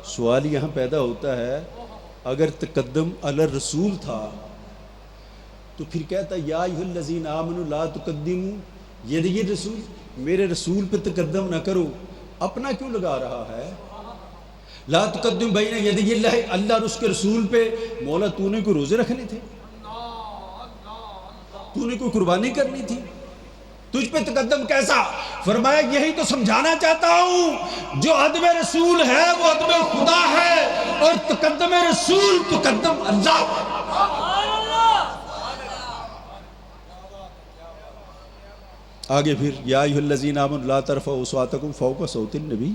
سوال یہاں پیدا ہوتا ہے اگر تقدم علی الرسول تھا تو پھر کہتا یا ایھا الذین آمنوا لا تقدموا یدی الرسول، میرے رسول پہ تقدم نہ کرو، اپنا کیوں لگا رہا ہے؟ لا تقدم بین یدی اللہ، اللہ اور اس کے رسول پہ مولا تو نے کوئی روزے رکھنے تھے؟ تو نے کوئی قربانی کرنی تھی؟ تجھ پہ تقدم کیسا؟ فرمایا یہی تو سمجھانا چاہتا ہوں، جو ادب رسول ہے وہ ادب خدا ہے، اور تقدم رسول تقدم اللہ۔ آگے پھر یا ایھا الذین آمنوا لا ترفعوا اصواتکم فوق صوت النبی،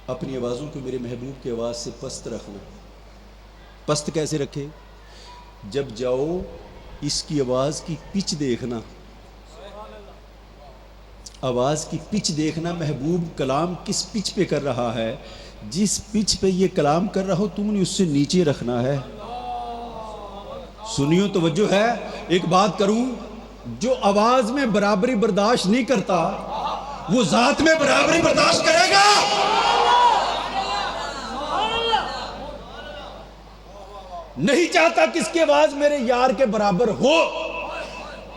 اپنی آوازوں کو میرے محبوب کی آواز سے پست رکھنا۔ پست کیسے رکھے؟ جب جاؤ اس کی آواز کی پچ دیکھنا، آواز کی پچ دیکھنا، محبوب کلام کس پچ پہ کر رہا ہے، جس پچ پہ یہ کلام کر رہا ہو تم نے اس سے نیچے رکھنا ہے۔ سنیو توجہ ہے، ایک بات کروں، جو آواز میں برابری برداشت نہیں کرتا وہ ذات میں برابری برداشت کرے گا؟ نہیں چاہتا کس کی آواز میرے یار کے برابر ہو،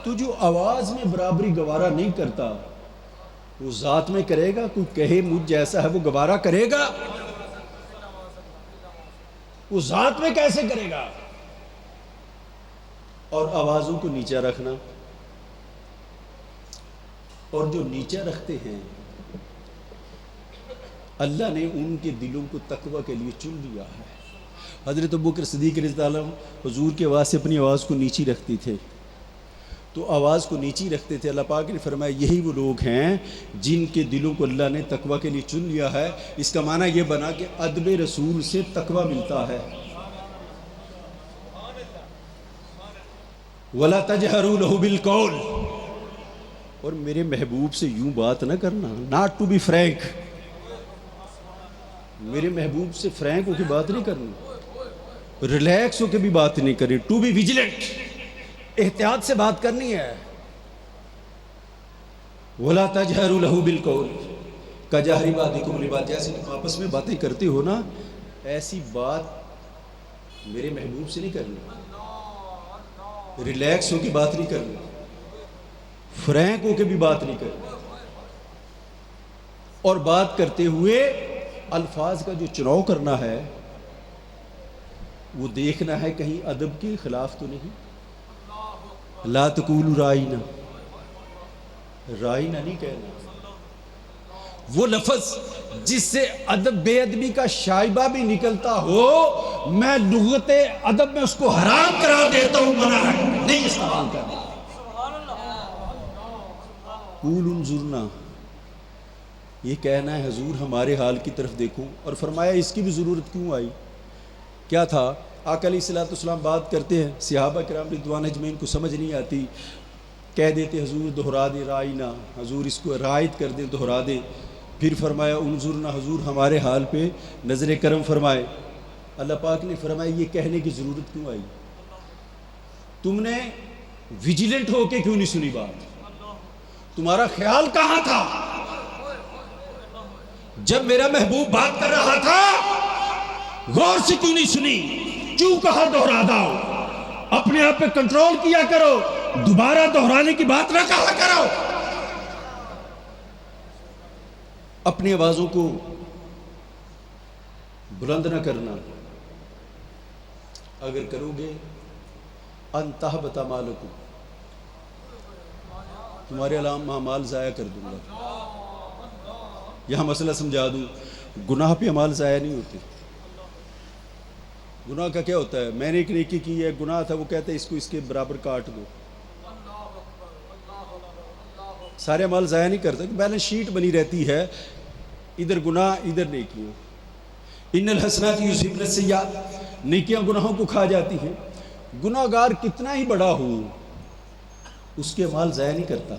تو جو آواز میں برابری گوارا نہیں کرتا وہ ذات میں کرے گا؟ کوئی کہے مجھ جیسا ہے وہ گوارا کرے گا؟ وہ ذات میں کیسے کرے گا؟ اور آوازوں کو نیچے رکھنا، اور جو نیچے رکھتے ہیں اللہ نے ان کے دلوں کو تقوی کے لیے چن لیا ہے۔ حضرت ابوبکر صدیق رضی اللہ عنہ حضور کی آواز سے اپنی آواز کو نیچی رکھتی تھے، تو آواز کو نیچی رکھتے تھے۔ اللہ پاک نے فرمایا یہی وہ لوگ ہیں جن کے دلوں کو اللہ نے تقوی کے لیے چن لیا ہے۔ اس کا معنی یہ بنا کہ ادب رسول سے تقوی ملتا ہے۔ وَلَا تَجْهَرُوا لَهُ بِالْقَوْلِ، اور میرے محبوب سے یوں بات نہ کرنا، ناٹ ٹو بی فرینک، میرے محبوب سے فرینک ہو کے بات نہیں کرنی، ریلیکس ہو کے بھی بات نہیں کرنی، ٹو بی ویجیلنٹ، احتیاط سے بات کرنی ہے۔ وَلَا تَجْهَرُوا لَهُ بِالْقَوْلِ كَجَهْرِ بَعْضِكُمْ لِبَعْضٍ، جیسے تم آپس میں باتیں کرتے ہو نا، ایسی بات میرے محبوب سے نہیں کرنی، ریلیکس ہو کے بات نہیں کرنی، فرینک ہو کے بھی بات نہیں کرنی، اور بات کرتے ہوئے الفاظ کا جو چناؤ کرنا ہے وہ دیکھنا ہے کہیں ادب کے خلاف تو نہیں۔ لا تقولوا رائنا، رائنا نہیں کہنا، وہ لفظ جس سے ادب بے ادبی کا شائبہ بھی نکلتا ہو میں لغت ادب میں اس کو حرام قرار دیتا ہوں، منع ہے، نہیں استعمال کرنا۔ قولوا انظرنا، یہ کہنا ہے حضور ہمارے حال کی طرف دیکھو، اور فرمایا اس کی بھی ضرورت کیوں آئی؟ کیا تھا؟ آقا علیہ الصلوۃ والسلام بات کرتے ہیں، صحابہ کرام رضوان اجمعین کو سمجھ نہیں آتی، کہہ دیتے حضور دہرا دے رائنا، حضور اس کو رعایت کر دیں، دہرا دے، پھر فرمایا انظرنا، حضور ہمارے حال پہ نظر کرم فرمائے۔ اللہ پاک نے فرمایا یہ کہنے کی ضرورت کیوں آئی؟ تم نے ویجیلنٹ ہو کے کیوں نہیں سنی بات؟ تمہارا خیال کہاں تھا جب میرا محبوب بات کر رہا تھا؟ غور سے کیوں نہیں سنی؟ کیوں کہا دہرا دو؟ اپنے آپ پہ کنٹرول کیا کرو، دوبارہ دہرانے کی بات نہ کہا کرو۔ اپنی آوازوں کو بلند نہ کرنا، اگر کرو گے ان تحبط اعمالکم، تمہارے اعمال ضائع کر دوں گا۔ یہاں مسئلہ سمجھا دوں، گناہ پہ اعمال ضائع نہیں ہوتے۔ گناہ کا کیا ہوتا ہے؟ میں نے ایک نیکی کی ہے، گناہ تھا، وہ کہتے ہیں اس کو اس کے برابر کاٹ دو، سارے اعمال ضائع نہیں کرتا، بیلنس شیٹ بنی رہتی ہے، ادھر گناہ ادھر نیکیاں۔ ان الحسنات یذہبن السیئات، نیکیاں گناہوں کو کھا جاتی ہیں۔ گناہ گار کتنا ہی بڑا ہو اس کے اعمال ضائع نہیں کرتا،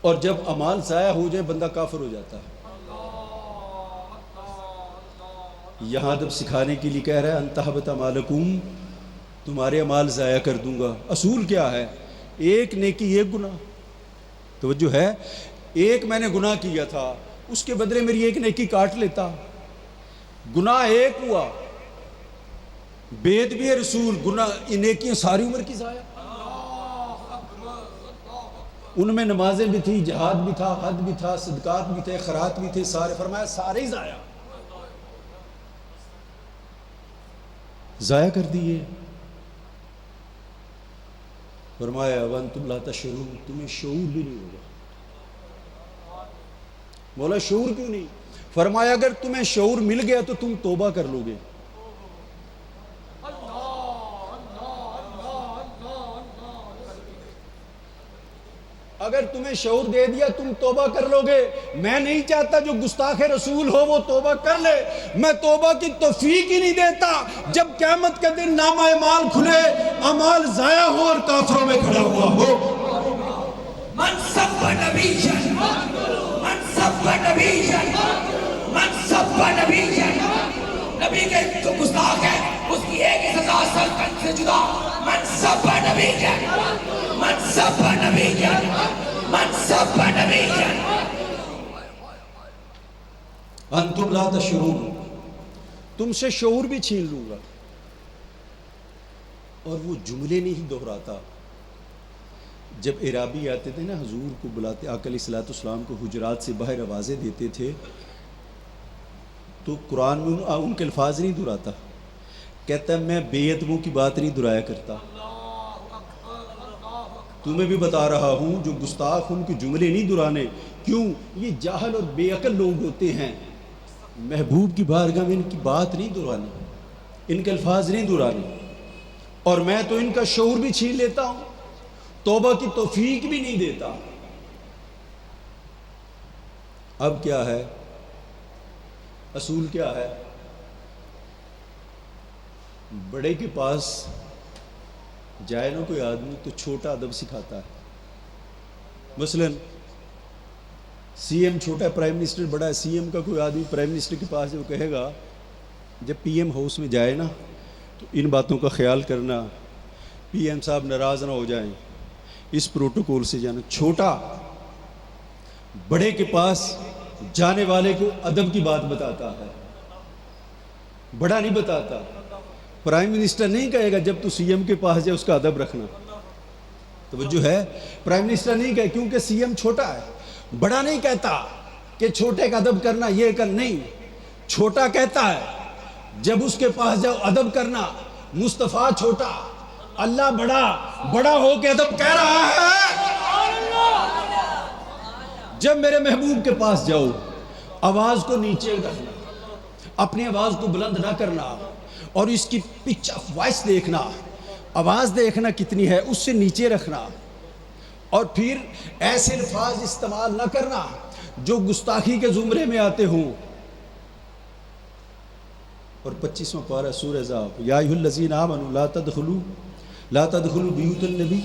اور جب اعمال ضائع ہو جائے بندہ کافر ہو جاتا ہے۔ یہاں ادب سکھانے کے لیے کہہ رہا ہے ان تحبط اعمالکم، تمہارے اعمال ضائع کر دوں گا۔ اصول کیا ہے؟ ایک نیکی ایک گناہ، توجہ ہے، ایک میں نے گناہ کیا تھا اس کے بدلے میری ایک نیکی کاٹ لیتا، گناہ ایک ہوا، بے ادبی رسول، گناہ نیکیاں ساری عمر کی ضائع۔ ان میں نمازیں بھی تھی، جہاد بھی تھا، حج بھی تھا، صدقات بھی تھے، خیرات بھی تھے، سارے، فرمایا سارے ہی ضائع، ضائع کر دیے۔ فرمایا وانتم لا تشعرون، تمہیں شعور بھی نہیں ہوگا۔ مولا شعور کیوں نہیں؟ فرمایا اگر تمہیں شعور مل گیا تو تم توبہ کر لو گے۔ اگر تمہیں شعور دے دیا تم توبہ کر لو گے۔ میں نہیں چاہتا جو گستاخ رسول ہو وہ توبہ کر لے، میں توبہ کی توفیق ہی نہیں دیتا جب قیامت کے دن نامہ اعمال کھلے، اعمال ضائع ہو اور کافروں میں کھڑا ہوا ہو۔ من سب نبیًا، من سب نبیًا، من سب نبیًا، نبی کے جو گستاخ ہے اس کی ایک ہی سزا سلطنت سے جدا، من سب نبیًا، من سب نبیًا، من سب نبیًا۔ انتم لا تشعرون، تم سے شعور بھی چھین لوں گا۔ اور وہ جملے نہیں دہراتا۔ جب اعرابی آتے تھے نا حضور کو بلاتے، آقا علیہ الصلوۃ والسلام کو حجرات سے باہر آوازیں دیتے تھے، تو قرآن میں ان کے الفاظ نہیں دہراتا، کہتا ہے میں بے ادبوں کی بات نہیں دہرایا کرتا۔ تمہیں بھی بتا رہا ہوں جو گستاخ ان کے جملے نہیں دہرانے، کیوں؟ یہ جاہل اور بے عقل لوگ ہوتے ہیں، محبوب کی بارگاہ میں ان کی بات نہیں دہرانی، ان کے الفاظ نہیں دہرانے، اور میں تو ان کا شعور بھی چھین لیتا ہوں، توبہ کی توفیق بھی نہیں دیتا۔ اب کیا ہے؟ اصول کیا ہے؟ بڑے کے پاس جائے نا کوئی آدمی تو چھوٹا ادب سکھاتا ہے. مثلا سی ایم چھوٹا ہے، پرائم منسٹر بڑا ہے. سی ایم کا کوئی آدمی پرائم منسٹر کے پاس وہ کہے گا جب پی ایم ہاؤس میں جائے نا تو ان باتوں کا خیال کرنا، پی ایم صاحب ناراض نہ ہو جائیں، اس پروٹوکول سے جانا. چھوٹا بڑے کے پاس جانے والے کو ادب کی بات بتاتا ہے، بڑا نہیں بتاتا. پرائم منسٹر نہیں کہے گا جب تو سی ایم کے پاس جائے اس کا ادب رکھنا. توجہ ہے، پرائم منسٹر نہیں کہے کیونکہ سی ایم چھوٹا ہے. بڑا نہیں کہتا کہ چھوٹے کا ادب کرنا یہ کر، نہیں، چھوٹا کہتا ہے جب اس کے پاس جاؤ ادب کرنا. مصطفیٰ چھوٹا، اللہ بڑا، بڑا ہو کے ادب کہہ رہا ہے. جب میرے محبوب کے پاس جاؤ آواز کو نیچے رکھنا، اپنی آواز کو بلند نہ کرنا، اور اس کی پچ آف وائس دیکھنا، آواز دیکھنا کتنی ہے، اس سے نیچے رکھنا. اور پھر ایسے الفاظ استعمال نہ کرنا جو گستاخی کے زمرے میں آتے ہوں. اور 25واں پارہ سورہ احزاب، یا ایھا الذین آمنوا لا تدخلوا بیوت النبی،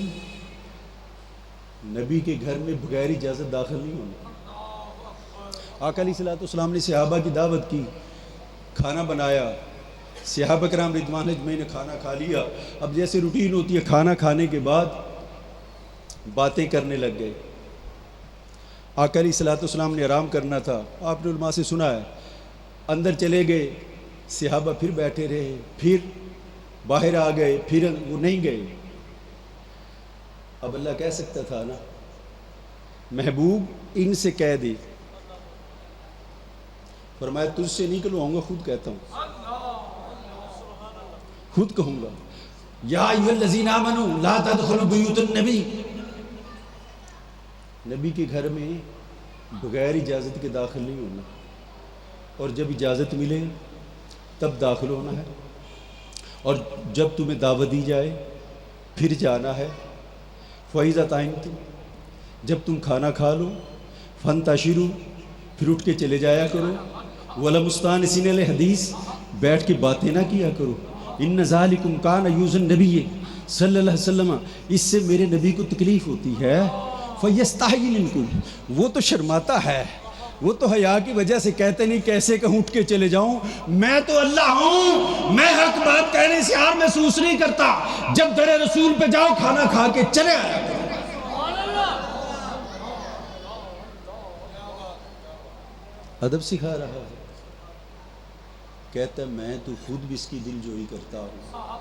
نبی کے گھر میں بغیر اجازت داخل نہیں ہونا. آقا علیہ الصلوۃ والسلام نے صحابہ کی دعوت کی، کھانا بنایا، صحابہ کرام رضوان اجمعین نے کھانا کھا لیا. اب جیسے روٹین ہوتی ہے کھانا کھانے کے بعد باتیں کرنے لگ گئے. آقا علیہ الصلوۃ والسلام نے آرام کرنا تھا، آپ نے علماء سے سنا ہے، اندر چلے گئے، صحابہ پھر بیٹھے رہے، پھر باہر آ گئے، پھر وہ نہیں گئے. اب اللہ کہہ سکتا تھا نا محبوب ان سے کہہ دے، فرمایا تجھ سے نہیں کہوں گا، خود کہتا ہوں، خود کہوں گا. یا ایھا الذین آمنوا لا تدخلوا بیوت النبی، نبی کے گھر میں بغیر اجازت کے داخل نہیں ہونا، اور جب اجازت ملے تب داخل ہونا ہے. اور جب تمہیں دعوت دی جائے پھر جانا ہے. فَإِذَا طَعِمْتُمْ، جب تم کھانا کھا لو، فَانْتَشِرُوا، پھر اٹھ کے چلے جایا کرو. وَلَا مُسْتَأْنِسِينَ لِحَدِيثٍ، بیٹھ کے باتیں نہ کیا کرو. إِنَّ ذَلِكُمْ كَانَ يُؤْذِي النَّبِيَّ صلی اللہ علیہ وسلم، اس سے میرے نبی کو تکلیف ہوتی ہے. فَيَسْتَحْيِي مِنْكُمْ، وہ تو شرماتا ہے، وہ تو حیا کی وجہ سے کہتے نہیں کیسے کہوں اٹھ کے چلے جاؤں. میں تو اللہ ہوں، میں حق بات کہنے سے حیاء محسوس نہیں کرتا. جب در رسول پہ جاؤ کھانا کھا کے چلے آیا کرو. ادب سکھا رہا ہے. کہتا ہے میں تو خود بھی اس کی دل جوئی کرتا ہوں.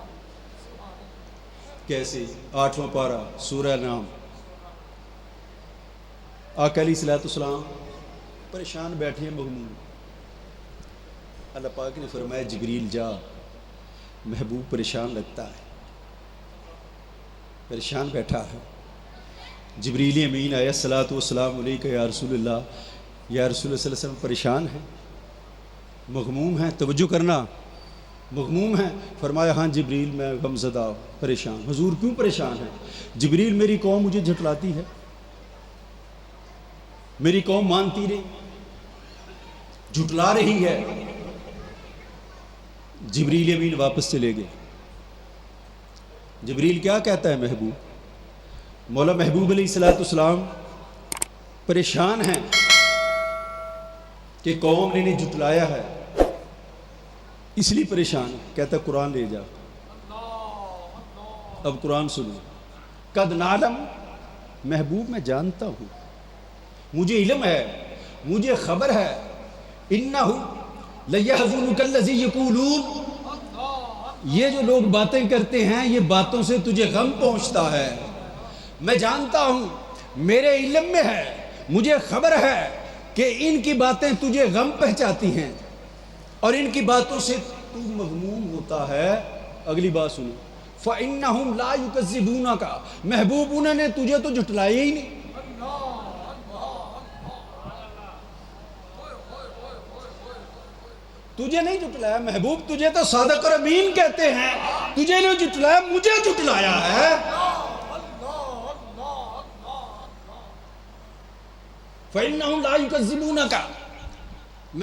کیسے؟ 8واں پارہ سورہ نام. آقا علیہ الصلوۃ والسلام پریشان بیٹھے ہیں، مغموم. اللہ پاک نے فرمایا جبریل جا، محبوب پریشان لگتا ہے، پریشان بیٹھا ہے. جبریل امین آیا، الصلاۃ والسلام علیک یا رسول اللہ، یا رسول اللہ صلی اللہ علیہ وسلم پریشان ہیں، مغموم ہیں. توجہ کرنا، مغموم ہیں. فرمایا ہاں جبریل میں غم زدہ پریشان. حضور کیوں پریشان ہیں؟ جبریل میری قوم مجھے جھٹلاتی ہے، میری قوم مانتی نہیں، جھٹلا رہی ہے. جبریل امین واپس چلے گئے. جبریل کیا کہتا ہے محبوب؟ مولا محبوب علیہ الصلوۃ والسلام پریشان ہیں کہ قوم نے انہیں جھٹلایا ہے، اس لیے پریشان. کہتا قرآن لے جا. اب قرآن سنو. قد نعلم، محبوب میں جانتا ہوں، مجھے علم ہے، مجھے خبر ہے. انہ لیحزنک الذی یقولون، یہ جو لوگ باتیں کرتے ہیں یہ باتوں سے تجھے غم پہنچتا ہے. میں جانتا ہوں، میرے علم میں ہے، مجھے خبر ہے کہ ان کی باتیں تجھے غم پہنچاتی ہیں اور ان کی باتوں سے تو مغموم ہوتا ہے. اگلی بات سنو. فَإِنَّهُمْ لَا يُكَذِّبُونَكَ، محبوب انہوں نے تجھے تو جھٹلایا ہی نہیں. تجھے نہیں جھٹلایا محبوب، تجھے تو صادق اور امین کہتے ہیں، تجھے نہیں جھٹلایا، مجھے جھٹلایا ہے. فَإِنَّهُمْ لَا يُكَذِّبُونَكَ،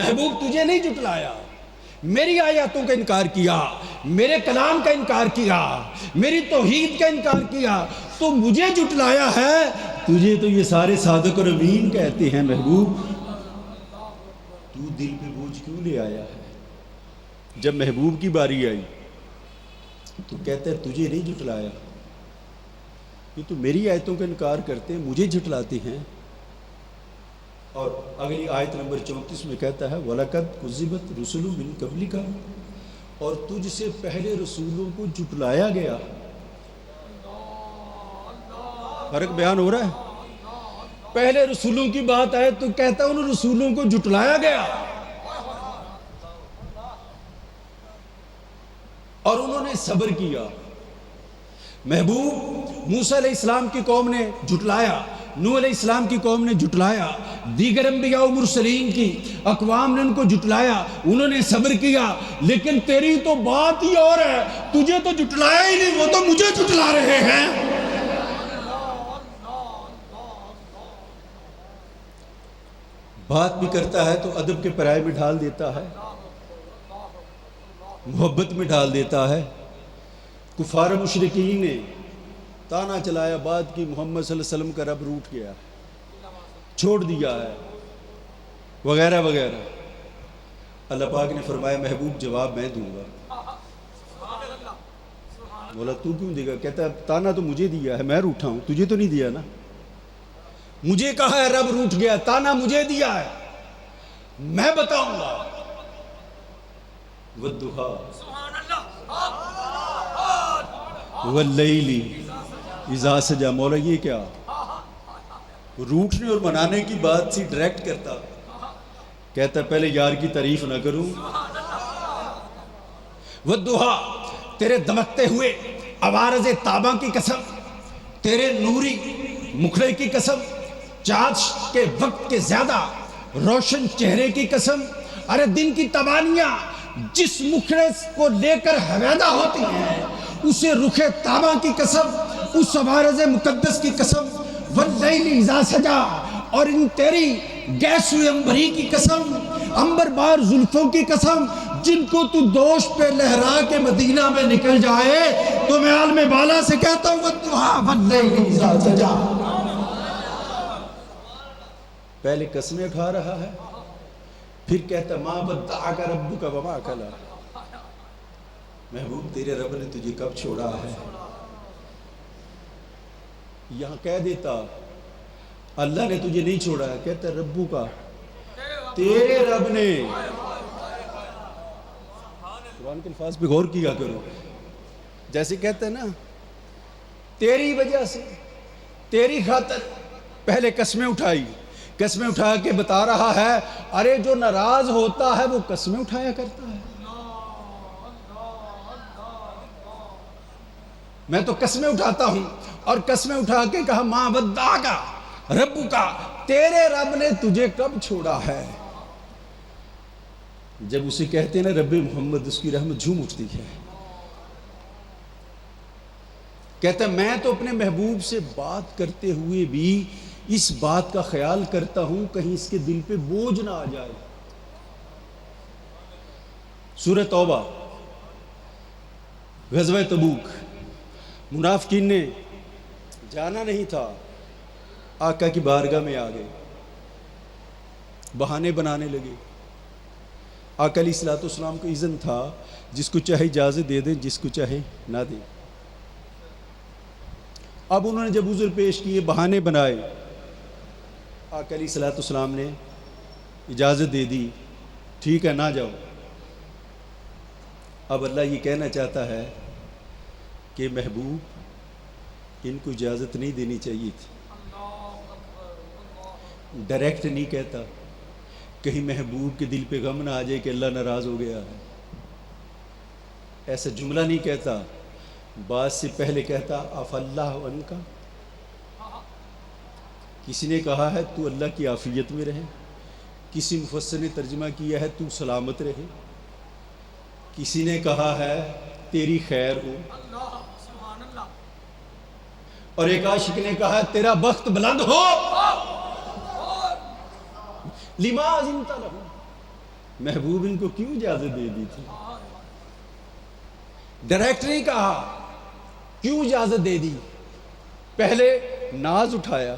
محبوب تجھے نہیں جھٹلایا، میری آیاتوں کا انکار کیا، میرے کلام کا انکار کیا، میری توحید کا انکار کیا، تو مجھے جھٹلایا ہے۔ تجھے تو یہ سارے صادق اور امین کہتے ہیں محبوب، تو دل پہ بوجھ کیوں لے آیا ہے؟ جب محبوب کی باری آئی تو کہتا ہے تجھے نہیں جھٹلایا، یہ تو میری آیتوں کا انکار کرتے ہیں، مجھے جھٹلاتے ہیں۔ اور اگلی آیت نمبر 34 میں کہتا ہے وَلَقَدْ كُذِّبَتْ رُسُلٌ مِّن قَبْلِكَ، اور تجھ سے پہلے رسولوں کو جھٹلایا گیا۔ فرق بیان ہو رہا ہے؟ پہلے رسولوں کی بات آئے تو کہتا ہے ان رسولوں کو جھٹلایا گیا، اور انہوں نے صبر کیا۔ محبوب موسیٰ علیہ السلام کی قوم نے جھٹلایا، نوح علیہ السلام کی قوم نے جھٹلایا، دیگر انبیاء و مرسلین کی اقوام نے ان کو جھٹلایا، انہوں نے صبر کیا، لیکن تیری تو بات ہی اور ہے، تجھے تو جھٹلایا ہی نہیں، وہ تو مجھے جھٹلا رہے ہیں۔ بات بھی کرتا ہے تو ادب کے پرائے میں ڈھال دیتا ہے، محبت میں ڈال دیتا ہے۔ کفار مشرکین نے تانا چلایا بات کی محمد صلی اللہ علیہ وسلم کا رب روٹ گیا، چھوڑ دیا ہے، وغیرہ وغیرہ۔ اللہ پاک نے فرمایا محبوب جواب میں دوں گا۔ بولا تو کیوں دے گا؟ کہتا ہے تانا تو مجھے دیا ہے، میں روٹھا ہوں، تجھے تو نہیں دیا نا۔ مجھے کہا ہے رب روٹ گیا، تانا مجھے دیا ہے، میں بتاؤں گا۔ وَالضُّحَىٰ وَاللَّيْلِ اِذَا سَجَىٰ۔ مولا یہ کیا روٹنے اور منانے کی بات سی ڈائریکٹ کرتا، کہتا پہلے یار کی تعریف نہ کروں۔ وَالضُّحَىٰ، تیرے دمکتے ہوئے عوارض تابہ کی قسم، تیرے نوری مکھڑے کی قسم، چاند کے وقت کے زیادہ روشن چہرے کی قسم۔ ارے دن کی تبانیاں جس مکھڑے کو لے کر حویدہ ہوتی ہیں، اسے رخ تابہ کی قسم، اس عوارض مقدس کی قسم۔ واللیل اذا سجا، اور ان تیری گیس ہوئے امبری کی قسم، امبر بار زلفوں کی قسم، جن کو تو دوش پہ لہرا کے مدینہ میں نکل جائے تو میں عالم بالا سے کہتا ہوں والضحیٰ واللیل اذا سجا۔ پہلے قسمیں اٹھا رہا ہے، پھر کہتا ما ودعک ربک وما قلی۔ محبوب تیرے رب نے تجھے کب چھوڑا ہے؟ یہاں کہہ دیتا اللہ نے تجھے نہیں چھوڑا ہے، کہتا ربو کا، تیرے رب نے۔ قرآن کے الفاظ پہ غور کیا کرو، جیسے کہتا ہے نا تیری وجہ سے، تیری خاطر، پہلے قسمیں اٹھائی، قسمیں اٹھا کے بتا رہا ہے ارے جو ناراض ہوتا ہے وہ قسمیں اٹھایا کرتا ہے۔ میں تو قسمیں اٹھاتا ہوں، اور قسمیں اٹھا کے کہا ماں ودعک ربک، تیرے رب نے تجھے کب چھوڑا ہے؟ جب اسے کہتے ہیں نا رب محمد، اس کی رحمت جھوم اٹھتی ہے۔ کہتا ہے میں تو اپنے محبوب سے بات کرتے ہوئے بھی اس بات کا خیال کرتا ہوں کہیں اس کے دل پہ بوجھ نہ آ جائے۔ سورہ توبہ، غزوہ تبوک، منافقین نے جانا نہیں تھا، آقا کی بارگاہ میں آ گئے، بہانے بنانے لگے۔ آقا علیہ الصلوۃ والسلام کو اذن تھا جس کو چاہے اجازت دے دیں، جس کو چاہے نہ دیں۔ اب انہوں نے جب عذر پیش کیے، بہانے بنائے، آقا علیہ الصلوۃ والسلام نے اجازت دے دی، ٹھیک ہے نہ جاؤ۔ اب اللہ یہ کہنا چاہتا ہے کہ محبوب ان کو اجازت نہیں دینی چاہیے تھی، ڈائریکٹ نہیں کہتا، کہیں محبوب کے دل پہ غم نہ آ جائے کہ اللہ ناراض ہو گیا ہے، ایسا جملہ نہیں کہتا، بات سے پہلے کہتا عفا اللہ عنک۔ کسی نے کہا ہے تو اللہ کی عافیت میں رہے، کسی مفسر نے ترجمہ کیا ہے تو سلامت رہے، کسی نے کہا ہے تیری خیر ہو، اور ایک عاشق نے کہا تیرا بخت بلند ہو۔ لما اذنت لہ، محبوب ان کو کیوں اجازت دے دی تھی؟ ڈائریکٹ نہیں کہا، کیوں اجازت دے دی؟ پہلے ناز اٹھایا،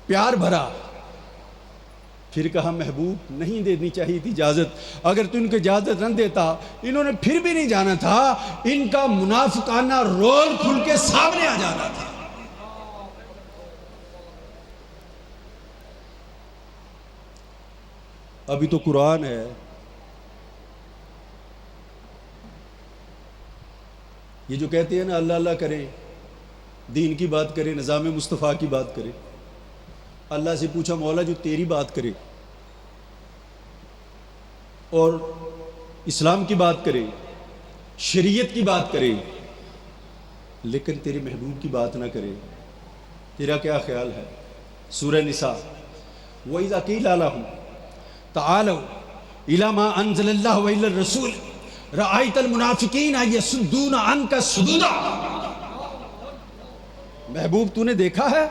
پیار بھرا، پھر کہا محبوب نہیں دینی چاہیے تھی اجازت، اگر تو ان کو اجازت نہ دیتا انہوں نے پھر بھی نہیں جانا تھا، ان کا منافقانہ رول کھل کے سامنے آ جانا تھا۔ ابھی تو قرآن ہے، یہ جو کہتے ہیں نا اللہ اللہ کریں، دین کی بات کریں، نظام مصطفیٰ کی بات کریں، اللہ سے پوچھا مولا جو تیری بات کرے اور اسلام کی بات کرے، شریعت کی بات کرے، لیکن تیرے محبوب کی بات نہ کرے، تیرا کیا خیال ہے؟ سورہ نساء، وَإِذَا قِيلَ لَهُمْ تَعَالَوْا إِلَى مَا أَنزَلَ اللَّهُ وَإِلَى الرَّسُولِ رَأَيْتَ الْمُنَافِقِينَ يَصُدُّونَ عَنْكَ صُدُودًا۔ محبوب تو نے دیکھا ہے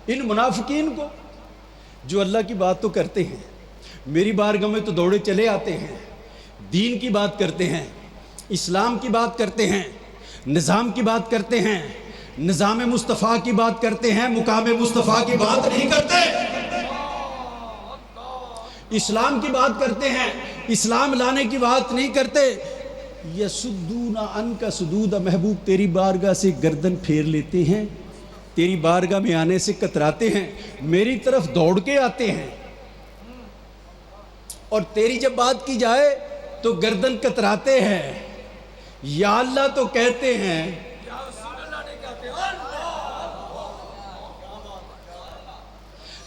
ان منافقین کو جو اللہ کی بات تو کرتے ہیں، میری بارگاہ میں تو دوڑے چلے آتے ہیں، دین کی بات کرتے ہیں، اسلام کی بات کرتے ہیں، نظام کی بات کرتے ہیں، نظام مصطفیٰ کی بات کرتے ہیں، مقام مصطفیٰ کی بات نہیں کرتے، اسلام کی بات کرتے ہیں، اسلام لانے کی بات نہیں کرتے۔ یسدون عنک صدودا، محبوب تیری بارگاہ سے گردن پھیر لیتے ہیں، تیری بارگاہ میں آنے سے کتراتے ہیں، میری طرف دوڑ کے آتے ہیں، اور تیری جب بات کی جائے تو گردن کتراتے ہیں، یا اللہ تو کہتے ہیں،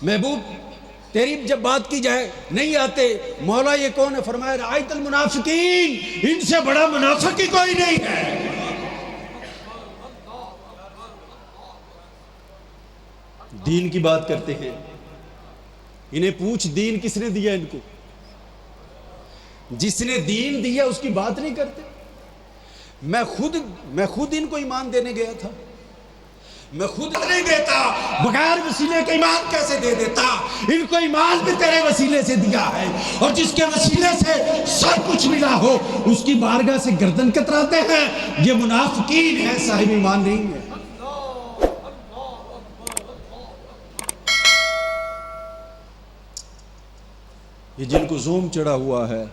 محبوب تیری جب بات کی جائے نہیں آتے، مولا یہ کون ہے؟ فرمایا رأیت المنافقین، ان سے بڑا منافق ہی کوئی نہیں ہے۔ دین کی بات کرتے ہیں، انہیں پوچھ دین کس نے دیا ان کو؟ جس نے دین دیا اس کی بات نہیں کرتے۔ میں خود ان کو ایمان دینے گیا تھا، میں خود نہیں دیتا، بغیر وسیلے کے ایمان کیسے دے دیتا؟ ان کو ایمان بھی تیرے وسیلے سے دیا ہے، اور جس کے وسیلے سے سب کچھ ملا ہو اس کی بارگاہ سے گردن کتراتے ہیں۔ یہ منافقین ہے، صاحب ایمان نہیں ہے۔ یہ جن کو زوم چڑھا ہوا ہے،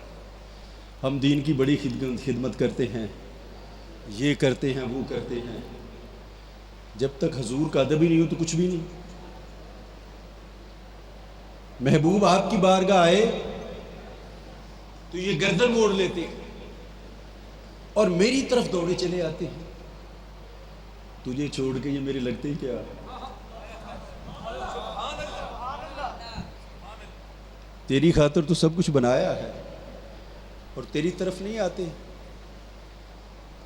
ہم دین کی بڑی خدمت کرتے ہیں، یہ کرتے ہیں، وہ کرتے ہیں، جب تک حضور کا ادب ہی نہیں ہو تو کچھ بھی نہیں۔ محبوب آپ کی بارگاہ آئے تو یہ گردن موڑ لیتے ہیں اور میری طرف دوڑے چلے آتے ہیں، تجھے چھوڑ کے یہ میرے لگتے ہی کیا؟ تیری خاطر تو سب کچھ بنایا ہے اور تیری طرف نہیں آتے۔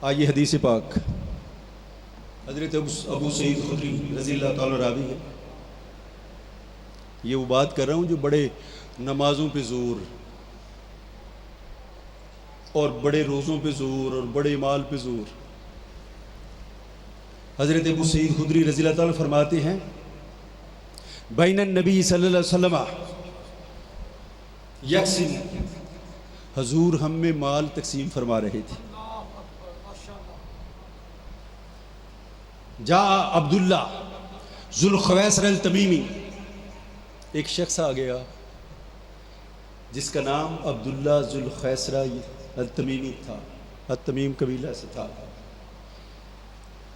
آئیے حدیث پاک، حضرت ابو سعید خدری رضی اللہ تعالیٰ راوی ہے۔ یہ وہ بات کر رہا ہوں جو بڑے نمازوں پہ زور اور بڑے روزوں پہ زور اور بڑے مال پہ زور۔ حضرت ابو سعید خدری رضی اللہ تعالیٰ فرماتے ہیں، بین النبی صلی اللہ علیہ وسلم یقسم، حضور ہم میں مال تقسیم فرما رہے تھے۔ جا عبداللہ ذوالخویصرہ التمیمی، ایک شخص آ گیا جس کا نام عبداللہ ذوالخویصرہ التمیمی تھا، التمیم قبیلہ سے تھا۔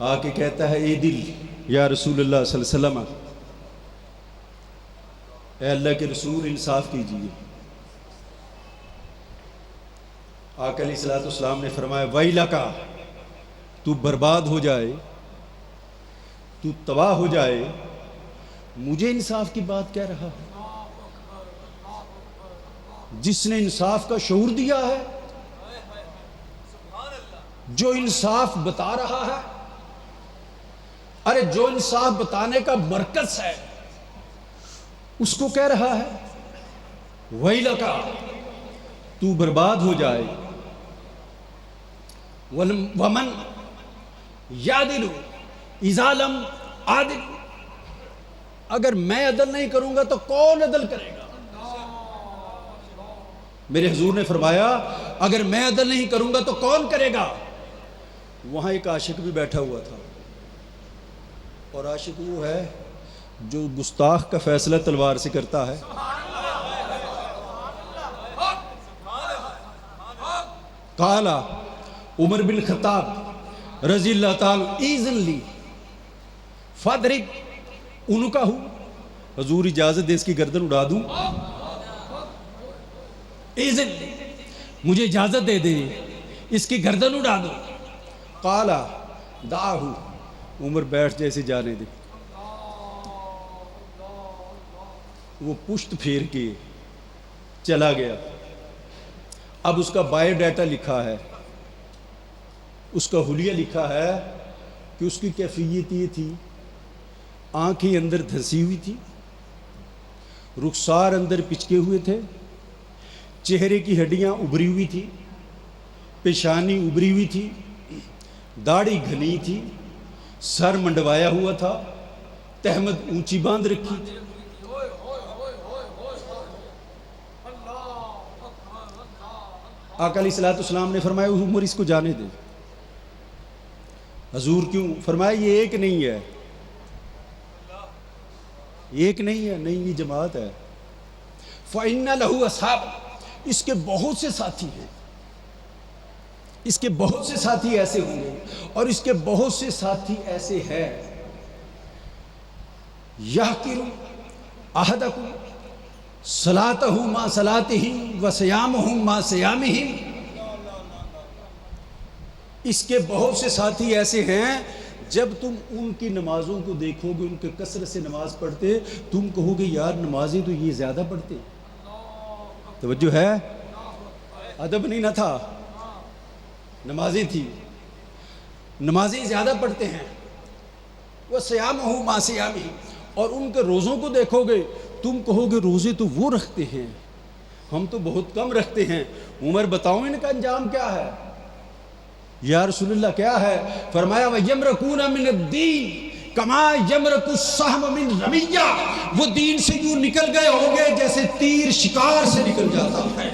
آ کے کہتا ہے، اے دل یا رسول اللہ صلی اللہ علیہ وسلم، اے اللہ کے رسول انصاف کیجیے۔ آقا علیہ الصلوۃ والسلام نے فرمایا، ویلک، تو برباد ہو جائے، تو تباہ ہو جائے، مجھے انصاف کی بات کہہ رہا ہے؟ جس نے انصاف کا شعور دیا ہے، جو انصاف بتا رہا ہے، ارے جو انصاف بتانے کا مرکز ہے اس کو کہہ رہا ہے ویلک، تو برباد ہو جائے، ومن یعدل اذا لم عادل، اگر میں عدل نہیں کروں گا تو کون عدل کرے گا؟ میرے حضور نے فرمایا اگر میں عدل نہیں کروں گا تو کون کرے گا؟ وہاں ایک عاشق بھی بیٹھا ہوا تھا، اور عاشق وہ ہے جو گستاخ کا فیصلہ تلوار سے کرتا ہے۔ قال عمر بن خطاب رضی اللہ تعالی ایذن لی فاضرب عنقہ، حضور اجازت دے اس کی گردن اڑا دوں؟ ایذن لی، مجھے اجازت دے دے اس کی گردن اڑا دوں۔ قال دعہ، عمر بیٹھ جیسے جانے دے۔ وہ پشت پھیر کے چلا گیا۔ اب اس کا بایو ڈیٹا لکھا ہے، اس کا حلیہ لکھا ہے کہ اس کی کیفیت یہ تھی، آنکھیں اندر دھسی ہوئی تھی، رخسار اندر پچکے ہوئے تھے، چہرے کی ہڈیاں ابری ہوئی تھی، پیشانی ابری ہوئی تھی، داڑھی گھنی تھی، سر منڈوایا ہوا تھا، تہمت اونچی باندھ رکھی تھی۔ آقا علیہ السلام نے فرمایا عمر اس کو جانے دے۔ حضور کیوں؟ فرمایا یہ ایک نہیں ہے، ایک نہیں ہے، نہیں یہ جماعت ہے۔ فَإِنَّ لَهُ أَصْحَابٌ، اس کے بہت سے ساتھی ہیں، اس کے بہت سے ساتھی ایسے ہوں گے، اور اس کے بہت سے ساتھی ایسے ہیں يَحْقِرُ أَحَدَكُمْ صَلَاتَهُ مَا صَلَاتِهِمْ وَصِيَامَهُ مَا صِيَامِهِمْ، اس کے بہت سے ساتھی ایسے ہیں جب تم ان کی نمازوں کو دیکھو گے، ان کے کثرت سے نماز پڑھتے، تم کہو گے یار نمازیں تو یہ زیادہ پڑھتے۔ توجہ ہے، ادب نہیں نہ تھا، نمازیں تھی، نمازیں زیادہ پڑھتے ہیں۔ وَصِيَامَهُ مَا صِيَامِهِمْ، اور ان کے روزوں کو دیکھو گے تم کہو گے روزے تو وہ رکھتے ہیں، ہم تو بہت کم رکھتے ہیں۔ عمر بتاؤ ان کا انجام کیا ہے؟ یا رسول اللہ کیا ہے؟ فرمایا وَيَمْرَقُونَ مِنَ الدِّينِ كَمَا يَمْرَقُ السَّهْمُ مِنْ رَمِيَّةٍ، وہ دین سے یوں نکل گئے ہوں گے جیسے تیر شکار سے نکل جاتا ہے۔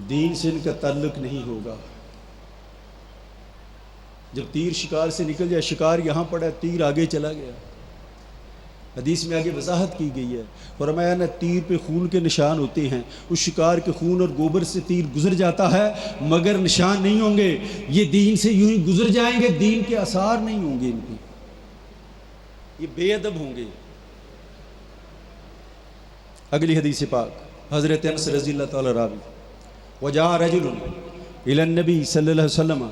دین سے ان کا تعلق نہیں ہوگا۔ جب تیر شکار سے نکل جائے، شکار یہاں پڑا، تیر آگے چلا گیا۔ حدیث میں آگے وضاحت کی گئی ہے، فرمایا نہ تیر پہ خون کے نشان ہوتے ہیں، اس شکار کے خون اور گوبر سے تیر گزر جاتا ہے مگر نشان نہیں ہوں گے، یہ دین سے یوں ہی گزر جائیں گے، دین کے آثار نہیں ہوں گے ان کے، یہ بے ادب ہوں گے۔ اگلی حدیث پاک حضرت انس رضی اللہ تعالی راوی، وجاء رجل الی النبی صلی اللہ علیہ وسلم،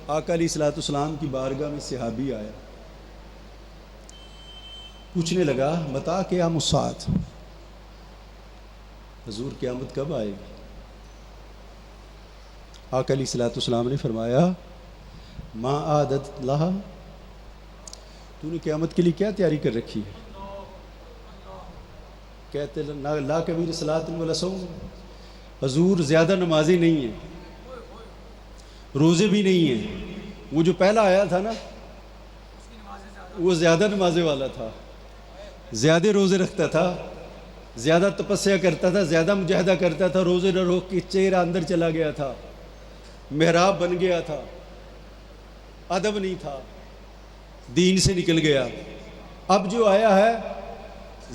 آقا علیہ السلام کی بارگاہ میں صحابی آیا، پوچھنے لگا بتا قیام الساعۃ، حضور قیامت کب آئے گی؟ آقا علیہ السلام نے فرمایا ما عادت لہا، تو نے قیامت کے لیے کیا تیاری کر رکھی ہے؟ کہتے لا کبیر صلاۃ ولا صوم، حضور زیادہ نمازیں نہیں ہیں، روزے بھی نہیں ہیں۔ وہ جو پہلا آیا تھا نا وہ زیادہ نمازیں والا تھا، زیادہ روزے رکھتا تھا، زیادہ تپسیا کرتا تھا، زیادہ مجاہدہ کرتا تھا، روزے نہ روک کے چہرہ اندر چلا گیا تھا، محراب بن گیا تھا، ادب نہیں تھا، دین سے نکل گیا۔ اب جو آیا ہے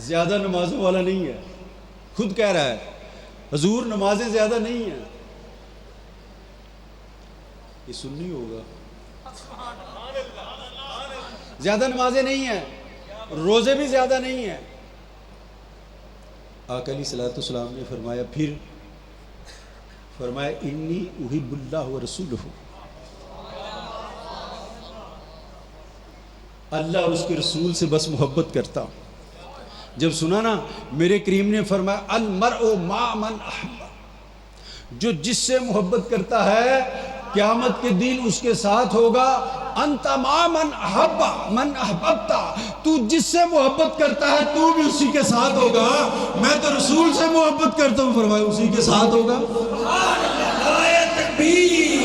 زیادہ نمازوں والا نہیں ہے، خود کہہ رہا ہے حضور نمازیں زیادہ نہیں ہیں، یہ سننی ہوگا، زیادہ نمازیں نہیں ہیں، روزے بھی زیادہ نہیں ہیں۔ آقا علیہ السلام نے فرمایا پھر، فرمایا انی احب اللہ و رسولہ، اللہ اور اس کے رسول سے بس محبت کرتا ہوں۔ جب سنا نا میرے کریم نے فرمایا المرء مع من احب، جو جس سے محبت کرتا ہے قیامت کے دن اس کے ساتھ ہوگا، انت مع من احب من احببتا، تو جس سے محبت کرتا ہے تو بھی اسی کے ساتھ ہوگا، میں تو رسول سے محبت کرتا ہوں، فرمایا اسی کے ساتھ ہوگا۔ نعرہ تکبیر،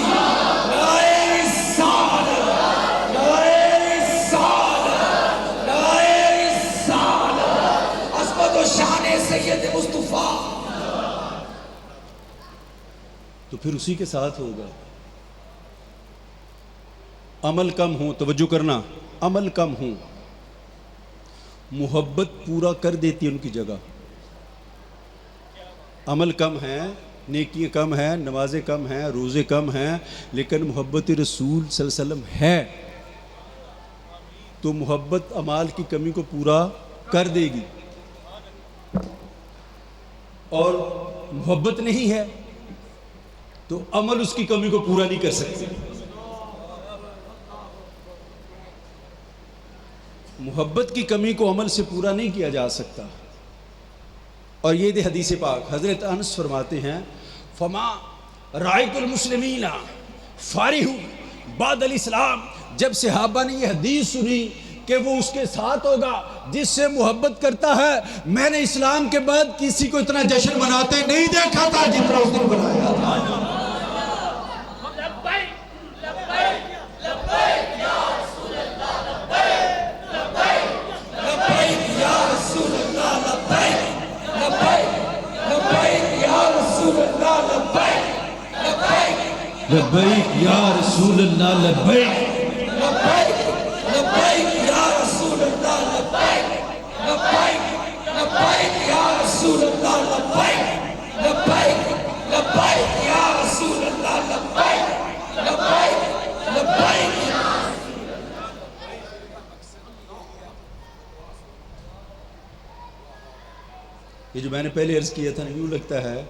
نعرہ رسالت، نعرہ رسالت، نعرہ رسالت، عظمت و شان سید مصطفیٰ تو پھر اسی کے ساتھ ہوگا. عمل کم ہو، توجہ کرنا، عمل کم ہو، محبت پورا کر دیتی ہے ان کی جگہ. عمل کم ہیں، نیکیاں کم ہیں، نمازیں کم ہیں، روزے کم ہیں، لیکن محبت رسول صلی اللہ علیہ وسلم ہے تو محبت اعمال کی کمی کو پورا کر دے گی. اور محبت نہیں ہے تو عمل اس کی کمی کو پورا نہیں کر سکتے. محبت کی کمی کو عمل سے پورا نہیں کیا جا سکتا. اور یہ دے حدیث پاک، حضرت انس فرماتے ہیں فما رائت المسلمین فارح بعد الاسلام، جب صحابہ نے یہ حدیث سنی کہ وہ اس کے ساتھ ہوگا جس سے محبت کرتا ہے، میں نے اسلام کے بعد کسی کو اتنا جشن مناتے نہیں دیکھا تھا جتنا اس دن منایا تھا. لبیک یا رسول اللہ لبیک، لبیک یا رسول اللہ لبیک، لبیک لبیک یا رسول اللہ لبیک، لبیک لبیک یا رسول اللہ لبیک، لبیک لبیک. یہ جو میں نے پہلے عرض کیا تھا، یوں لگتا ہے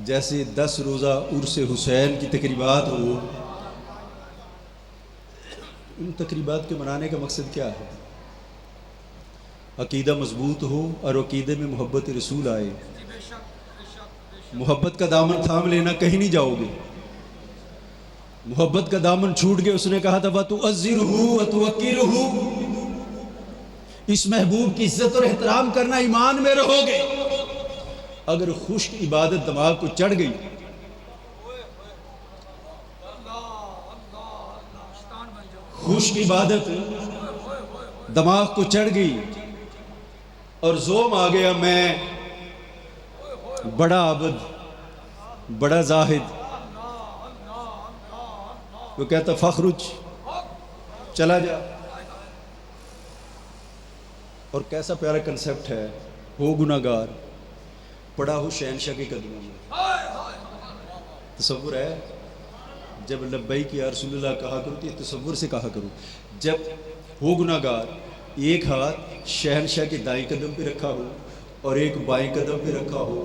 جیسے 10 روزہ عرس حسین کی تقریبات ہو. ان تقریبات کے منانے کا مقصد کیا ہے؟ عقیدہ مضبوط ہو اور عقیدے میں محبت رسول آئے. محبت کا دامن تھام لینا، کہیں نہیں جاؤ گے. محبت کا دامن چھوٹ گئے، اس نے کہا تھا وَتُعَزِّرُهُ وَتُوَقِّرُهُ، اس محبوب کی عزت اور احترام کرنا، ایمان میں رہو گے. اگر خشک عبادت دماغ کو چڑھ گئی، خشک عبادت دماغ کو چڑھ گئی اور زوم آ گیا میں بڑا عابد، بڑا زاہد، وہ کہتا فخرج، چلا جا. اور کیسا پیارا کنسپٹ ہے، ہو گناہگار پڑا ہو شہنشاہ کے قدموں میں. تصور ہے جب لبیک یا رسول اللہ کہا کرو تو یہ تصور سے کہا کرو. جب ہو گناہگار، ایک ہاتھ شہنشاہ کے دائیں قدم پہ رکھا ہو اور ایک بائیں قدم پہ رکھا ہو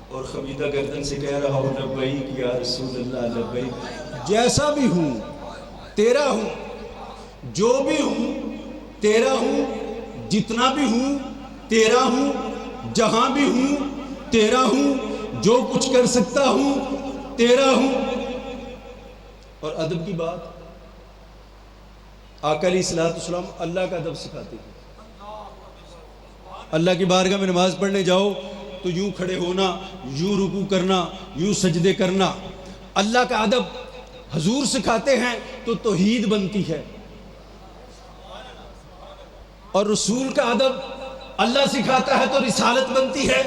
اور خمیدہ گردن سے کہہ رہا ہو لبیک یا رسول اللہ لبیک، جیسا بھی ہوں تیرا ہوں، جو بھی ہوں تیرا ہوں، جتنا بھی ہوں تیرا ہوں، جہاں بھی ہوں تیرا ہوں، جو کچھ کر سکتا ہوں تیرا ہوں. اور ادب کی بات، آقا علیہ الصلوۃ والسلام اللہ کا ادب سکھاتے ہیں. اللہ کی بارگاہ میں نماز پڑھنے جاؤ تو یوں کھڑے ہونا، یوں رکوع کرنا، یوں سجدے کرنا. اللہ کا ادب حضور سکھاتے ہیں تو توحید بنتی ہے. اور رسول کا ادب اللہ سکھاتا ہے تو رسالت بنتی ہے.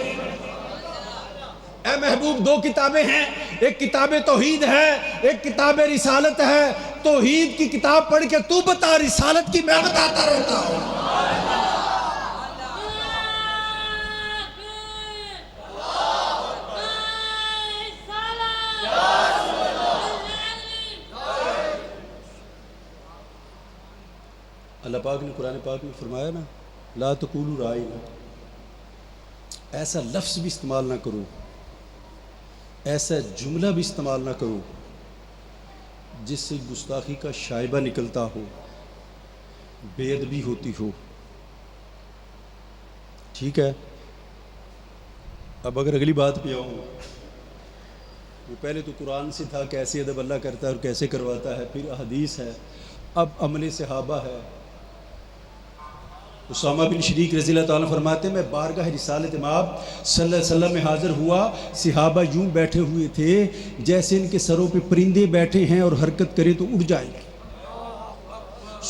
اے محبوب، 2 کتابیں ہیں، ایک کتاب توحید ہے، ایک کتاب رسالت ہے. توحید کی کتاب پڑھ کے تو بتا، رسالت کی میں بتاتا رہتا ہوں. اللہ پاک نے قرآن پاک میں فرمایا نا، لا تقولوا رائنا، ایسا لفظ بھی استعمال نہ کرو، ایسا جملہ بھی استعمال نہ کرو جس سے گستاخی کا شائبہ نکلتا ہو، بے ادبی ہوتی ہو. ٹھیک ہے، اب اگر اگلی بات پہ آؤں، وہ پہلے تو قرآن سے تھا کیسے ادب اللہ کرتا ہے اور کیسے کرواتا ہے، پھر حدیث ہے، اب عمل صحابہ ہے. اسامہ بن شریک رضی اللہ تعالیٰ فرماتے ہیں میں بارگاہ رسالت امام صلی اللہ علیہ وسلم میں حاضر ہوا، صحابہ یوں بیٹھے ہوئے تھے جیسے ان کے سروں پہ پرندے بیٹھے ہیں اور حرکت کرے تو اڑ جائیں گے.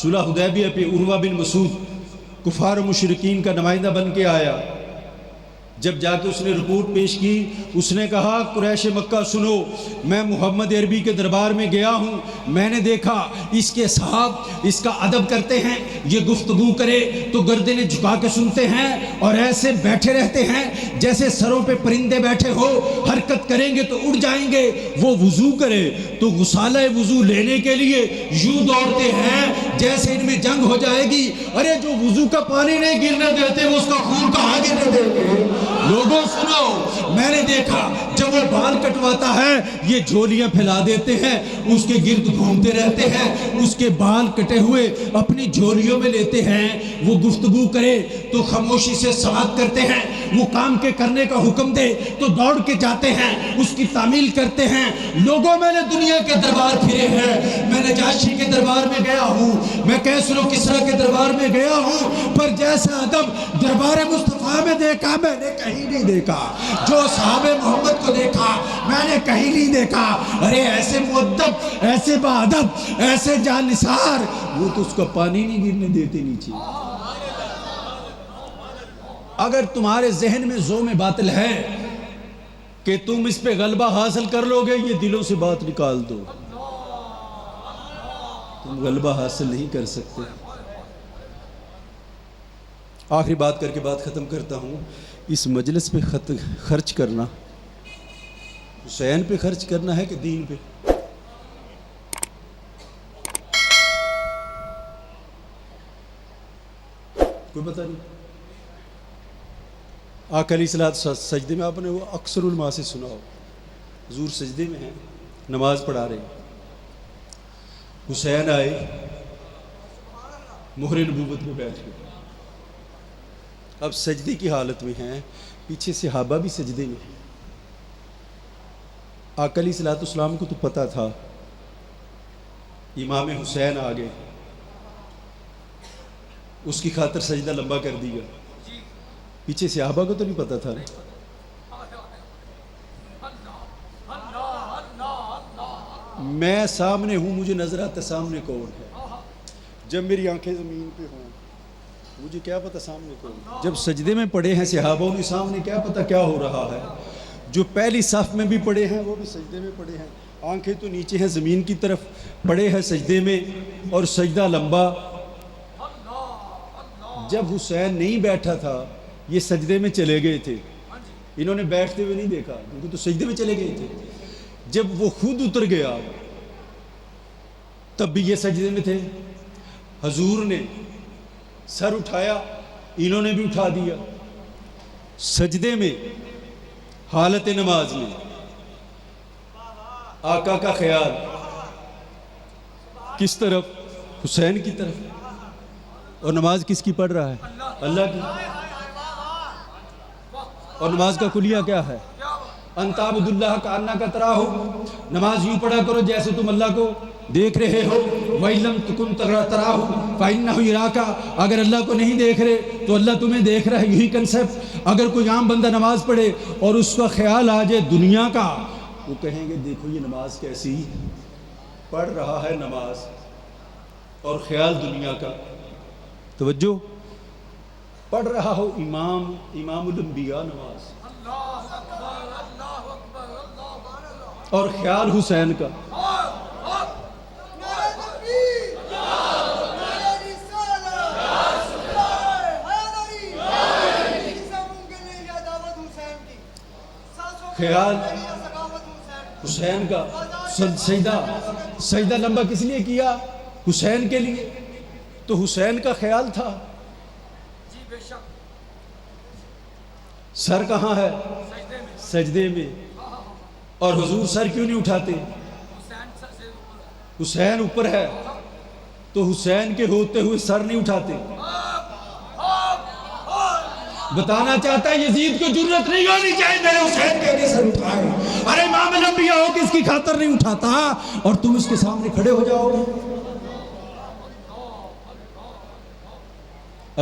صلح حدیبیہ پہ عروہ بن مسعود کفار و مشرکین کا نمائندہ بن کے آیا. جب جا کے اس نے رپورٹ پیش کی، اس نے کہا قریش مکہ سنو، میں محمد عربی کے دربار میں گیا ہوں، میں نے دیکھا اس کے صحاب اس کا ادب کرتے ہیں، یہ گفتگو کرے تو گردنیں جھکا کے سنتے ہیں اور ایسے بیٹھے رہتے ہیں جیسے سروں پہ پرندے بیٹھے ہو، حرکت کریں گے تو اڑ جائیں گے۔ وہ وضو کرے تو غسالہ وضو لینے کے لیے یوں دوڑتے ہیں جیسے ان میں جنگ ہو جائے گی۔ ارے جو وضو کا پانی نہیں گرنے دیتے وہ اس کا خون کہاں گرنے دیں گے؟ لوگوں سنو، میں نے دیکھا جب وہ بال کٹواتا ہے یہ جھولیاں پھیلا دیتے ہیں، اس کے گرد گھومتے رہتے ہیں، اس کے بال کٹے ہوئے اپنی جھولیوں میں لیتے ہیں۔ وہ گفتگو کرے تو خاموشی سے سماعت کرتے ہیں، وہ کام کے کرنے کا حکم دے تو دوڑ کے جاتے ہیں، اس کی تعمیل کرتے ہیں۔ لوگوں میں نے دنیا کے دربار پھرے ہیں، میں نجاشی کے دربار میں گیا ہوں، میں کیسر و کسریٰ کے دربار میں گیا ہوں، پر جیسا ادب دربار مصطفیٰ میں دیکھا میں نے کہیں نہیں دیکھا، جو صحابہ محمد کو دیکھا میں نے کہیں نہیں دیکھا۔ ارے ایسے مؤدب، ایسے باادب، ایسے جانثار، وہ تو اس کا پانی نہیں گرنے دیتے نیچے۔ اگر تمہارے ذہن میں زوم باطل ہے کہ تم اس پہ غلبہ حاصل کر لو گے، یہ دلوں سے بات نکال دو، تم غلبہ حاصل نہیں کر سکتے۔ آخری بات کر کے بات ختم کرتا ہوں، اس مجلس پہ خرچ کرنا حسین پہ خرچ کرنا ہے کہ دین پہ؟ کوئی پتہ نہیں۔ آقا علیہ الصلوۃ سجدے میں آپ نے وہ اکثر علماء سے سنا ہو، حضور سجدے میں ہیں، نماز پڑھا رہے ہیں، حسین آئے مہر نبوت میں بیٹھ گئے، اب سجدے کی حالت میں ہیں، پیچھے صحابہ بھی سجدے میں ہیں۔ آقا علیہ الصلوۃ والسلام کو تو پتہ تھا امام حسین آ گئے، اس کی خاطر سجدہ لمبا کر دیا، پیچھے صحابہ کو تو نہیں پتہ تھا۔ میں سامنے ہوں، مجھے نظر آتا سامنے کون ہے، جب میری آنکھیں زمین پہ ہوں مجھے کیا پتہ سامنے کون ہے؟ جب سجدے میں پڑے ہیں صحابوں کے سامنے کیا پتہ کیا ہو رہا ہے؟ جو پہلی صف میں بھی پڑے ہیں وہ بھی سجدے میں پڑے ہیں، آنکھیں تو نیچے ہیں زمین کی طرف، پڑے ہیں سجدے میں اور سجدہ لمبا۔ جب حسین نہیں بیٹھا تھا یہ سجدے میں چلے گئے تھے، انہوں نے بیٹھتے ہوئے نہیں دیکھا کیونکہ تو سجدے میں چلے گئے تھے۔ جب وہ خود اتر گیا تب بھی یہ سجدے میں تھے، حضور نے سر اٹھایا انہوں نے بھی اٹھا دیا، سجدے میں حالت نماز میں آقا کا خیال کس طرف؟ حسین کی طرف، اور نماز کس کی پڑھ رہا ہے؟ اللہ کی۔ اور نماز کا کلیہ کیا ہے؟ انت عبد اللہ کانک تراہ، نماز یوں پڑھا کرو جیسے تم اللہ کو دیکھ رہے ہو، وَإِن لَمْ تَكُن تَرَاهُ فَإِنَّهُ يَرَاكَ، اگر اللہ کو نہیں دیکھ رہے تو اللہ تمہیں دیکھ رہا ہے۔ یہی کنسپٹ اگر کوئی عام بندہ نماز پڑھے اور اس کا خیال آ جائے دنیا کا، وہ کہیں گے دیکھو یہ نماز کیسی پڑھ رہا ہے، نماز اور خیال دنیا کا۔ توجہ، پڑھ رہا ہو امام الانبیاء نماز اور خیال حسین کا۔ خیال حسین کا، سجدہ لمبا کس لیے کیا؟ حسین کے لیے، تو حسین کا خیال تھا۔ سر کہاں ہے؟ سجدے میں۔ اور حضور سر کیوں نہیں اٹھاتے؟ حسین اوپر ہے تو حسین کے ہوتے ہوئے سر نہیں اٹھاتے۔ بتانا چاہتا ہے یزید کو جرت نہیں ہونی چاہیے میرے حسین کے لیے سر اٹھائے۔ ارے امام الانبیاء ہو کس کی خاطر نہیں اٹھاتا اور تم اس کے سامنے کھڑے ہو جاؤ گے۔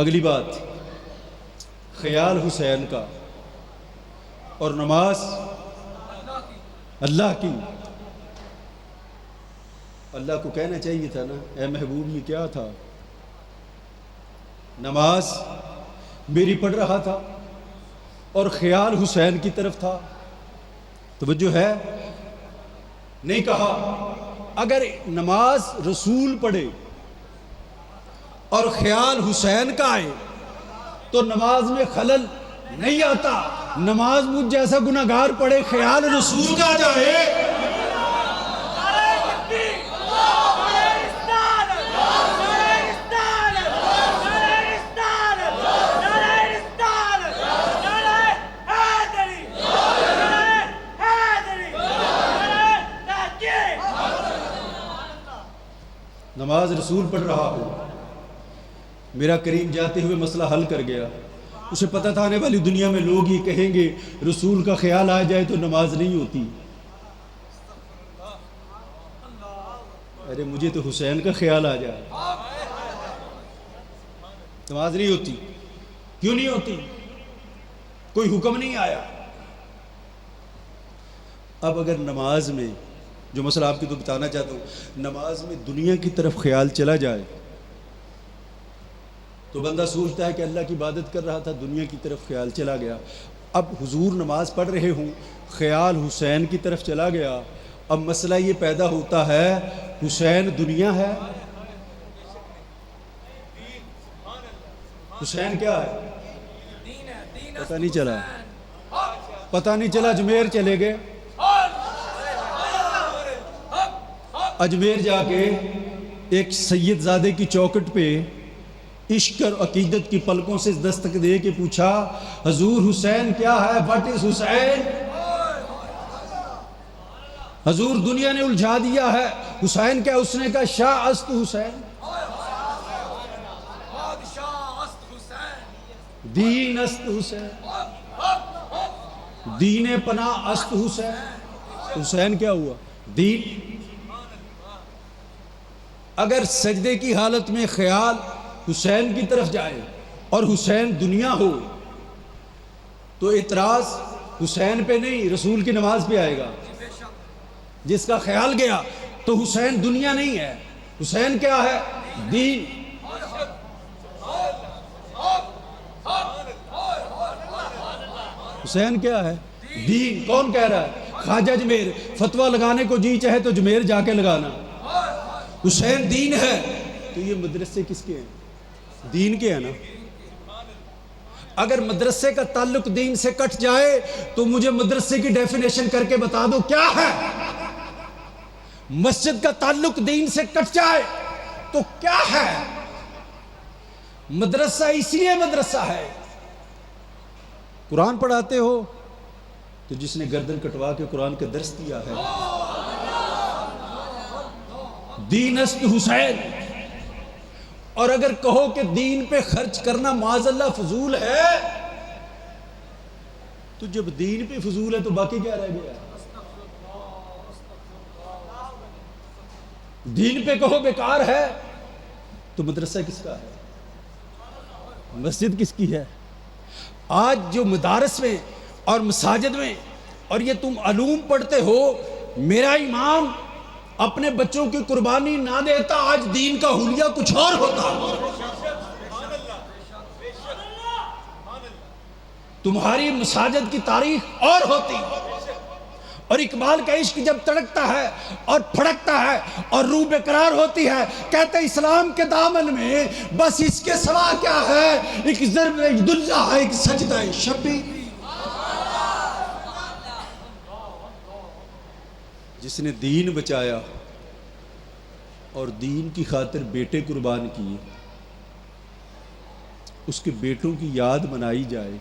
اگلی بات، خیال حسین کا اور نماز اللہ کی۔ اللہ کو کہنا چاہیے تھا نا، اے محبوب یہ کیا تھا؟ نماز میری پڑھ رہا تھا، اور خیال حسین کی طرف تھا. توجہ ہے؟ نہیں کہا اگر نماز رسول پڑھے اور خیال حسین کا آئے تو نماز میں خلل نہیں آتا. نماز مجھ جیسا گناہگار پڑھے خیال رسول کا جائے نماز رسول پڑھ رہا ہو. میرا کریم جاتے ہوئے مسئلہ حل کر گیا. اسے پتہ تھا آنے والی دنیا میں لوگ یہ کہیں گے رسول کا خیال آ جائے تو نماز نہیں ہوتی. ارے مجھے تو حسین کا خیال آ جائے نماز نہیں ہوتی. کیوں نہیں ہوتی؟ کوئی حکم نہیں آیا. اب اگر نماز میں جو مسئلہ آپ کی تو بتانا چاہتا ہوں، نماز میں دنیا کی طرف خیال چلا جائے تو بندہ سوچتا ہے کہ اللہ کی عبادت کر رہا تھا، دنیا کی طرف خیال چلا گیا. اب حضور نماز پڑھ رہے ہوں، خیال حسین کی طرف چلا گیا. اب مسئلہ یہ پیدا ہوتا ہے حسین دنیا ہے، حسین کیا ہے؟ پتہ نہیں چلا. پتہ نہیں چلا. اجمیر چلے گئے. اجمیر جا کے ایک سید زادے کی چوکٹ پہ عشق اور عقیدت کی پلکوں سے دستک دے کے پوچھا حضور حسین کیا ہے؟ واٹ از حسین؟ حضور دنیا نے الجھا دیا ہے، حسین کیا؟ اس نے کہا شاہ است حسین، دین است حسین، دین پناہ است حسین. حسین کیا ہوا؟ دین. اگر سجدے کی حالت میں خیال حسین کی طرف جائے اور حسین دنیا ہو تو اعتراض حسین پہ نہیں رسول کی نماز پہ آئے گا. جس کا خیال گیا تو حسین دنیا نہیں ہے، حسین کیا ہے؟ دین. حسین کیا ہے؟ دین. کون کہہ رہا ہے؟ خواجہ اجمیر. فتویٰ لگانے کو جی چاہے تو اجمیر جا کے لگانا. حسین دین ہے. تو یہ مدرسے کس کے ہیں؟ دین کے ہیں نا. اگر مدرسے کا تعلق دین سے کٹ جائے تو مجھے مدرسے کی ڈیفینیشن کر کے بتا دو کیا ہے. مسجد کا تعلق دین سے کٹ جائے تو کیا ہے؟ مدرسہ اس لیے مدرسہ ہے. قرآن پڑھاتے ہو تو جس نے گردن کٹوا کے قرآن کا درس دیا ہے دین است حسین. اور اگر کہو کہ دین پہ خرچ کرنا معاذ اللہ فضول ہے تو جب دین پہ فضول ہے تو باقی کیا رہ گیا؟ دین پہ کہو بیکار ہے تو مدرسہ کس کا ہے؟ مسجد کس کی ہے؟ آج جو مدارس میں اور مساجد میں اور یہ تم علوم پڑھتے ہو، میرا امام اپنے بچوں کی قربانی نہ دیتا آج دین کا حلیہ کچھ اور ہوتا. تمہاری مساجد کی تاریخ اور ہوتی. اور اقبال کا عشق جب تڑکتا ہے اور پھڑکتا ہے اور روح بیقرار ہوتی ہے، کہتے اسلام کے دامن میں بس اس کے سوا کیا ہے؟ ایک ضرب دلہ ہے، ایک سجدہ شبی. جس نے دین بچایا اور دین کی خاطر بیٹے قربان کیے، اس کے بیٹوں کی یاد منائی جائے،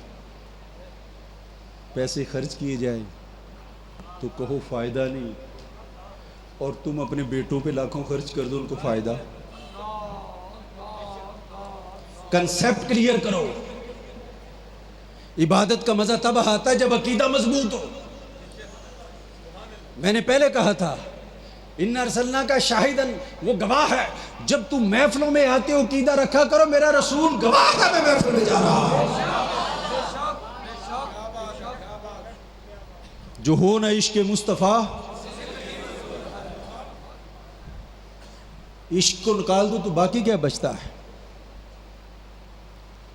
پیسے خرچ کیے جائیں تو کہو فائدہ نہیں، اور تم اپنے بیٹوں پہ لاکھوں خرچ کر دو ان کو فائدہ. کنسیپٹ کلیئر کرو. عبادت کا مزہ تب آتا ہے جب عقیدہ مضبوط ہو. میں نے پہلے کہا تھا ان ارسلنا کا شاہدن، وہ گواہ ہے. جب تم محفلوں میں آتے ہو عقیدہ رکھا کرو میرا رسول گواہ ہے میں محفل میں جا رہا ہوں. جو ہو نہ عشق مصطفیٰ، عشق کو نکال دو تو باقی کیا بچتا ہے.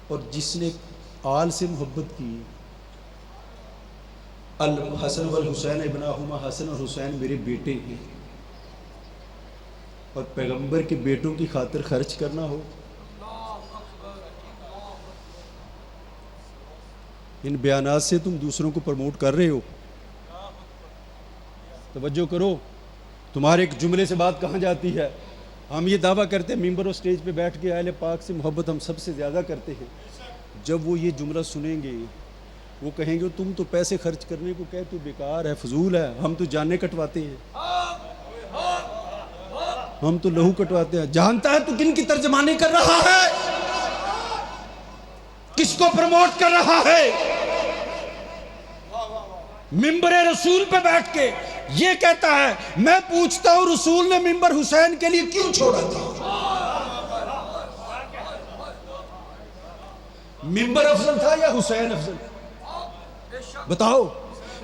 اور جس نے آل سے محبت کی الحسن والحسین ابناہما، حسن اور حسین میرے بیٹے ہیں، اور پیغمبر کے بیٹوں کی خاطر خرچ کرنا ہو، ان بیانات سے تم دوسروں کو پروموٹ کر رہے ہو؟ توجہ کرو، تمہارے ایک جملے سے بات کہاں جاتی ہے؟ ہم یہ دعویٰ کرتے ہیں ممبر اور سٹیج پہ بیٹھ کے اہل پاک سے محبت ہم سب سے زیادہ کرتے ہیں، جب وہ یہ جملہ سنیں گے وہ کہیں گے تم تو پیسے خرچ کرنے کو کہتے ہو، بیکار ہے، فضول ہے، ہم تو جانیں کٹواتے ہیں، ہم تو لہو کٹواتے ہیں۔ جانتا ہے تو کن کی ترجمانی کر رہا ہے؟ کس کو پروموٹ کر رہا ہے؟ ممبر رسول پہ بیٹھ کے یہ کہتا ہے میں پوچھتا ہوں رسول نے ممبر حسین کے لیے کیوں چھوڑا تھا؟ ممبر افضل تھا یا حسین افضل؟ بتاؤ،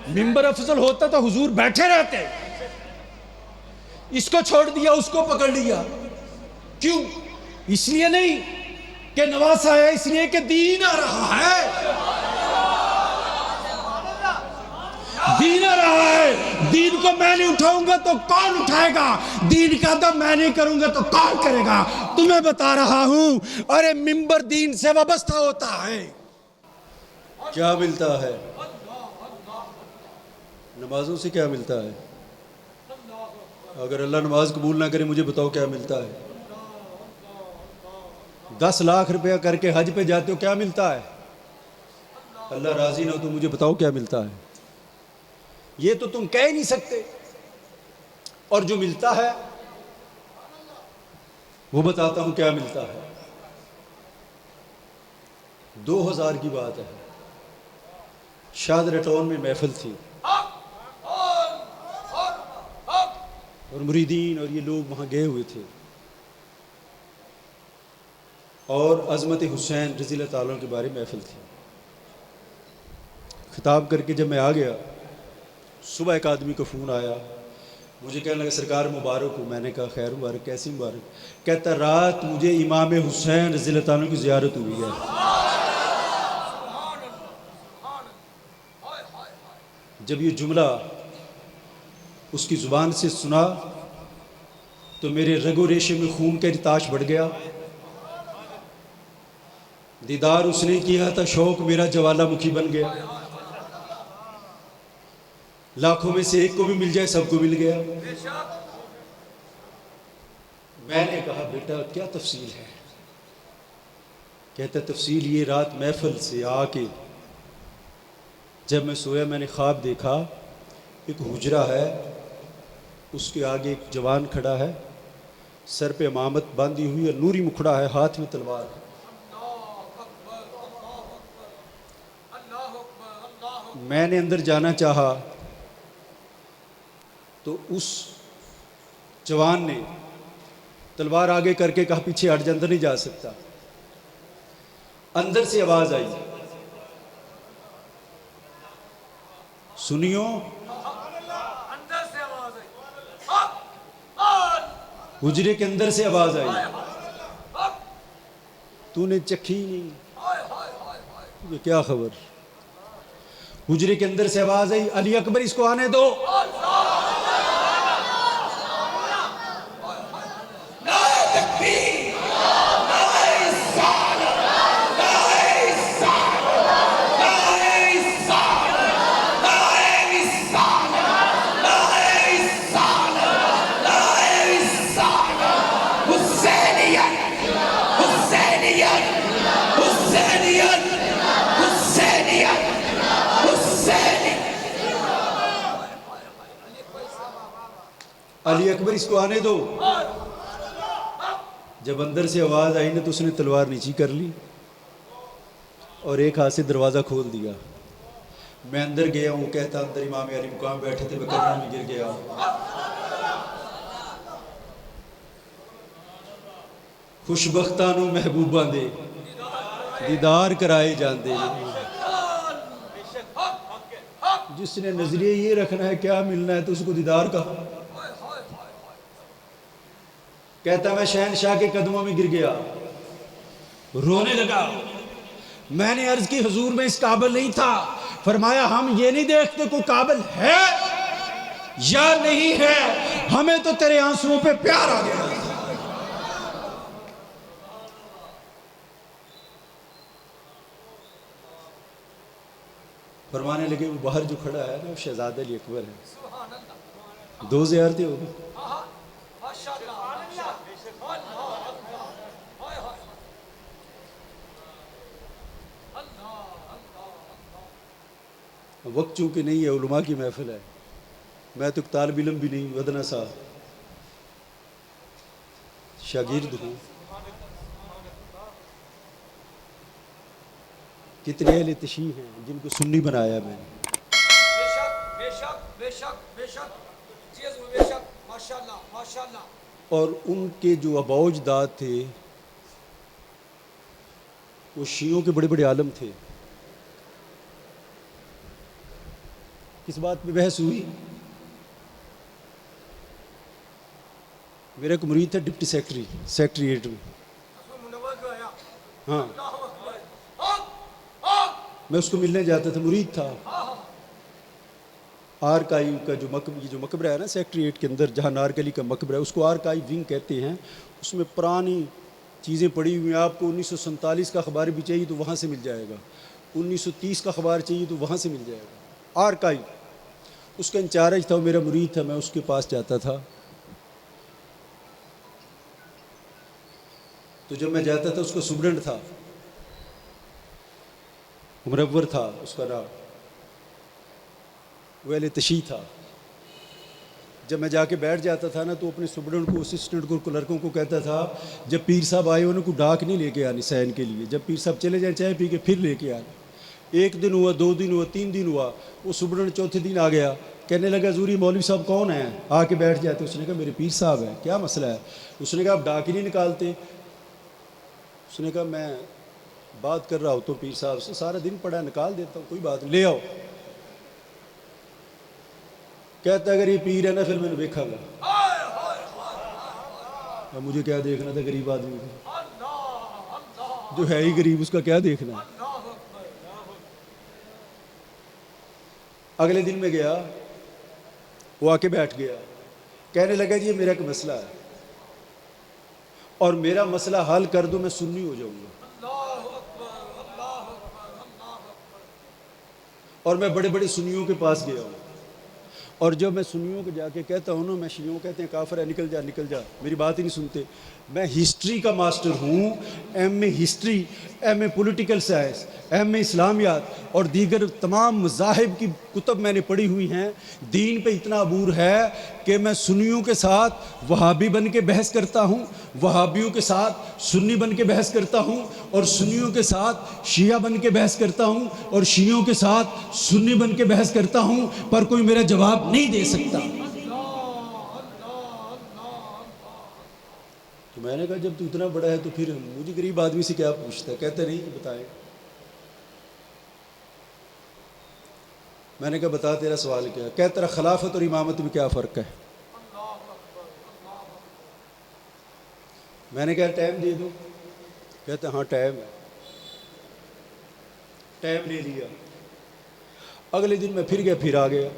ممبر افضل ہوتا تو حضور بیٹھے رہتے، اس کو چھوڑ دیا، اس کو پکڑ لیا، کیوں؟ اس لیے نہیں کہ نواسا ہے، اس لیے کہ دین آ رہا ہے، دین آ رہا ہے۔ دین کو میں نہیں اٹھاؤں گا تو کون اٹھائے گا؟ دین کا دم میں نہیں کروں گا تو کون کرے گا؟ تمہیں بتا رہا ہوں، ارے ممبر دین سے وابستہ ہوتا ہے۔ کیا ملتا ہے؟ نمازوں سے کیا ملتا ہے؟ اگر اللہ نماز قبول نہ کرے مجھے بتاؤ کیا ملتا ہے؟ 10 لاکھ روپیہ کر کے حج پہ جاتے ہو، کیا ملتا ہے؟ اللہ راضی نہ ہو تو مجھے بتاؤ کیا ملتا ہے؟ یہ تو تم کہہ نہیں سکتے، اور جو ملتا ہے وہ بتاتا ہوں کیا ملتا ہے۔ 2000 کی بات ہے، شادر ٹاؤن میں محفل تھی، اور مریدین اور یہ لوگ وہاں گئے ہوئے تھے، اور عظمت حسین رضی اللہ تعالیٰ کے بارے محفل تھی۔ خطاب کر کے جب میں آ گیا، صبح ایک آدمی کو فون آیا، مجھے کہنے لگا سرکار مبارک ہو۔ میں نے کہا خیر مبارک، کیسی مبارک؟ کہتا رات مجھے امام حسین رضی اللہ تعالیٰ کی زیارت ہوئی ہے۔ جب یہ جملہ اس کی زبان سے سنا تو میرے رگ و ریشے میں خون کا ارتعاش بڑھ گیا۔ دیدار اس نے کیا تھا، شوق میرا جوالا مکھی بن گیا، لاکھوں میں سے ایک کو بھی مل جائے سب کو مل گیا۔ میں نے کہا بیٹا کیا تفصیل ہے؟ کہتا تفصیل یہ، رات محفل سے آ کے جب میں سویا میں نے خواب دیکھا، ایک حجرہ ہے، اس کے آگے ایک جوان کھڑا ہے، سر پہ امامت باندھی ہوئی ہے، نوری مکھڑا ہے، ہاتھ میں تلوار ہے۔ میں نے اندر جانا چاہا تو اس جوان نے تلوار آگے کر کے کہا پیچھے ہٹ جا، اندر نہیں جا سکتا۔ اندر سے آواز آئی، سنیو، حجرے کے اندر سے آواز آئی، تو نے چکھی نہیں، یہ کیا خبر؟ حجرے کے اندر سے آواز آئی، علی اکبر اس کو آنے دو۔ علی اکبر اس کو آنے دو۔ جب اندر سے آواز آئی نا تو اس نے تلوار نیچی کر لی اور ایک ہاتھ سے دروازہ کھول دیا۔ میں اندر گیا ہوں، کہتا اندر امام علی مقام بیٹھے تھے، میں قدموں میں گر گیا۔ خوش بختانو محبوباں دے دیدار کرائے جاندے، جس نے نظریہ یہ رکھنا ہے کیا ملنا ہے تو اس کو دیدار کہا۔ کہتا میں شہنشاہ کے قدموں میں گر گیا، رونے لگا۔ میں نے عرض کی حضور میں اس قابل نہیں تھا فرمایا ہم یہ نہیں دیکھتے کوئی قابل ہے یا نہیں ہے، ہمیں تو تیرے آنسوؤں پہ پیار آ گیا۔ فرمانے لگے وہ باہر جو کھڑا ہے نا وہ شہزادہ علی اکبر ہے، دو زیارتیں ہو گئی۔ وقت چونکہ نہیں ہے، علماء کی محفل ہے، میں تو طالب علم بھی نہیں، ودنا سا شاگرد ہوں۔ کتنے اہل تشیع ہیں جن کو سنی بنایا میں نے، بے شک بے شک بے شک بے شک، جی حضور بے شک، ماشاءاللہ ماشاءاللہ۔ اور ان کے جو اباء و اجداد تھے وہ شیعوں کے بڑے بڑے عالم تھے۔ کس بات پہ بحث ہوئی؟ میرا ایک مرید تھا ڈپٹی سیکریٹریٹ میں، ہاں میں اس کو ملنے جاتا تھا، مرید تھا۔ آرکائیو کا جو مقبرہ ہے نا سیکریٹریٹ کے اندر، جہاں نارکلی کا مقبرہ ہے، اس کو آرکائیو ونگ کہتے ہیں۔ اس میں پرانی چیزیں پڑی ہوئی ہیں، آپ کو 1947 کا اخبار بھی چاہیے تو وہاں سے مل جائے گا، 1930 کا اخبار چاہیے تو وہاں سے مل جائے گا۔ آرکائیو اس کا انچارج تھا، وہ میرا مرید تھا، میں اس کے پاس جاتا تھا۔ تو جب میں جاتا تھا اس کا سپرنٹ تھا، منور تھا اس کا نام، وہ اہل تشیع تھا۔ جب میں جا کے بیٹھ جاتا تھا نا تو اپنے سپرنٹ کو، اسسٹنٹ کو، کلرکوں کو کہتا تھا جب پیر صاحب آئے انہیں کو ڈاک نہیں لے کے آنی سین کے لیے، جب پیر صاحب چلے جائیں چائے پی کے پھر لے کے آنا۔ ایک دن ہوا، 2 دن ہوا، 3 دن ہوا، وہ سپرنٹ چوتھے دن آ گیا، کہنے لگا حضوری مولوی صاحب کون ہیں؟ آ کے بیٹھ جاتے۔ اس نے کہا میرے پیر صاحب ہیں۔ کیا مسئلہ ہے؟ اس نے کہا آپ ڈاک ہی نہیں نکالتے۔ اس نے کہا میں بات کر رہا ہوں تو پیر صاحب سے، سارا دن پڑا نکال دیتا ہوں، کوئی بات نہیں، لے آؤ۔ کہتا اگر یہ پیر ہے نا پھر میں نے دیکھا گا۔ اب مجھے کیا دیکھنا تھا غریب آدمی کا، جو ہے ہی غریب، اس کا کیا دیکھنا ہے۔ اگلے دن میں گیا، وہ آ کے بیٹھ گیا، کہنے لگا جی یہ میرا ایک مسئلہ ہے اور میرا مسئلہ حل کر دو میں سنی ہو جاؤں گا۔ اور میں بڑے بڑے سنیوں کے پاس گیا ہوں، اور جب میں سنیوں کو جا کے کہتا ہوں نا، میں شیعوں کہتے ہیں کافر ہے، نکل جا نکل جا، میری بات ہی نہیں سنتے۔ میں ہسٹری کا ماسٹر ہوں، M A history, M A political science, M A اسلامیات اور دیگر تمام مذاہب کی کتب میں نے پڑھی ہوئی ہیں۔ دین پہ اتنا عبور ہے کہ میں سنیوں کے ساتھ وہابی بن کے بحث کرتا ہوں، وہابیوں کے ساتھ سنی بن کے بحث کرتا ہوں، اور سنیوں کے ساتھ شیعہ بن کے بحث کرتا ہوں، اور شیعوں کے ساتھ سنی بن کے بحث کرتا ہوں، پر کوئی میرا جواب نہیں دے سکتا۔ تو میں نے کہا جب تو اتنا بڑا ہے تو پھر مجھے غریب آدمی سے کیا پوچھتا ہے؟ کہتا نہیں کہ بتائیں۔ میں نے کہا بتا تیرا سوال کیا ہے؟ کہتا تیرا خلافت اور امامت میں کیا فرق ہے؟ میں نے کہا ٹائم دے دو؟ کہتا ہاں ٹائم ہے۔ ٹائم لے لیا، اگلے دن میں پھر گیا، پھر آ گیا۔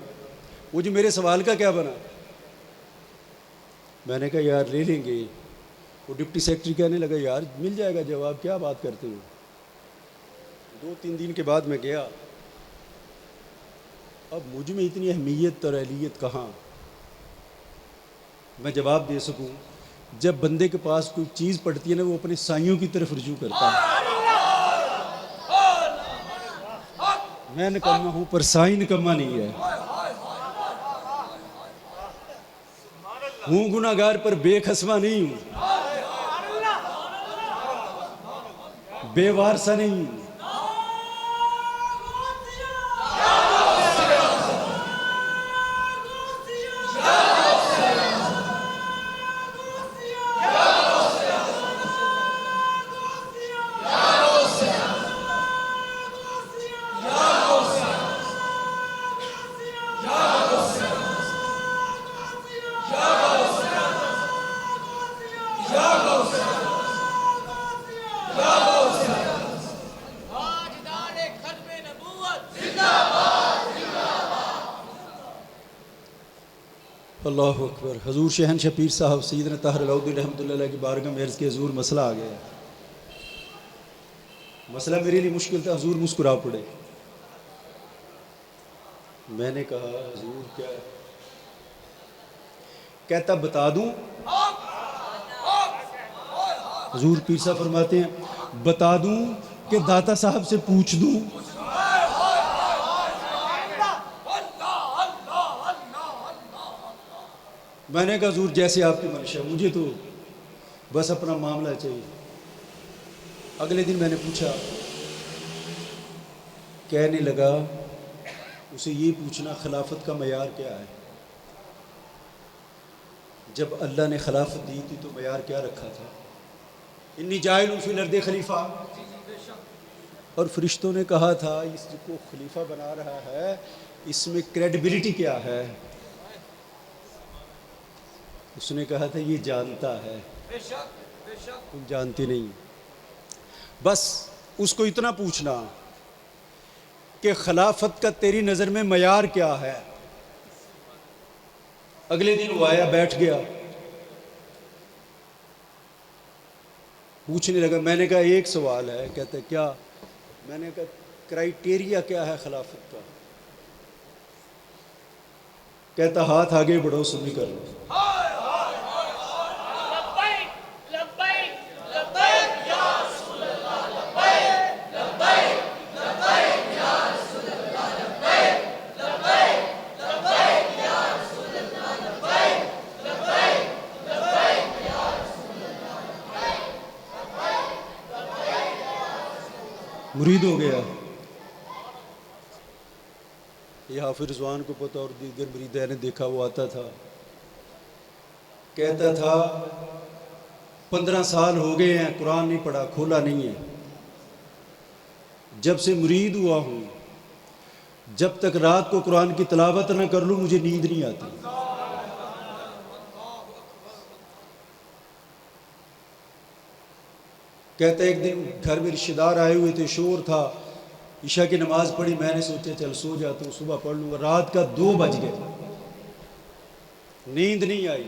وہ جو میرے سوال کا کیا بنا؟ میں نے کہا یار لے لیں گے۔ وہ ڈپٹی سیکرٹری کہنے لگا یار مل جائے گا جواب، کیا بات کرتے ہو۔ 2-3 دن کے بعد میں گیا، اب مجھ میں اتنی اہمیت اور اہلیت کہاں میں جواب دے سکوں۔ جب بندے کے پاس کوئی چیز پڑتی ہے نا، وہ اپنے سائیوں کی طرف رجوع کرتا ہے۔ میں نکما ہوں پر سائی نکما نہیں ہے، ہوں گناہگار پر بے خسمہ نہیں ہوں، بے وارثہ نہیں ہوں۔ اللہ اکبر. حضور شہنشاہ پیر صاحب سیدنا طاہر العودی رحمۃ اللہ علیہ کی بارگاہ میں عرض کی حضور مسئلہ آ گیا. مسئلہ میرے لیے مشکل تھا. حضور مسکرا پڑے. میں نے کہا حضور کیا ہے؟ کہتا بتا دوں. حضور پیر صاحب فرماتے ہیں بتا دوں کہ داتا صاحب سے پوچھ دوں. میں نے کہا حضور جیسے آپ کی منشا، مجھے تو بس اپنا معاملہ چاہیے. اگلے دن میں نے پوچھا. کہنے لگا اسے یہ پوچھنا خلافت کا معیار کیا ہے. جب اللہ نے خلافت دی تھی تو معیار کیا رکھا تھا؟ انی جاعل فی الارض خلیفہ. اور فرشتوں نے کہا تھا اس کو خلیفہ بنا رہا ہے، اس میں کریڈیبلٹی کیا ہے؟ اس نے کہا تھا یہ جانتا ہے. تم جانتے نہیں. بس اس کو اتنا پوچھنا کہ خلافت کا تیری نظر میں معیار کیا ہے. اگلے دن وہ آیا، بیٹھ گیا، پوچھنے لگا. میں نے کہا ایک سوال ہے. کہتے کیا؟ میں نے کہا کرائیٹیریا کیا ہے خلافت کا؟ کہتا ہاتھ آگے بڑھو سنی کر لو. مرید ہو گیا. یہ حافظ رضوان کو پتہ اور دیگر مریدین نے دیکھا. وہ آتا تھا کہتا تھا 15 سال ہو گئے ہیں قرآن نہیں پڑھا، کھولا نہیں ہے. جب سے مرید ہوا ہوں جب تک رات کو قرآن کی تلاوت نہ کر لوں مجھے نیند نہیں آتی. کہتا ایک دن گھر میں رشتہ دار آئے ہوئے تھے، شور تھا، عشاء کی نماز پڑھی. میں نے سوچا چل سو جاتا ہوں، صبح پڑھ لوں گا. رات کا 2 بج گئے، نیند نہیں آئی.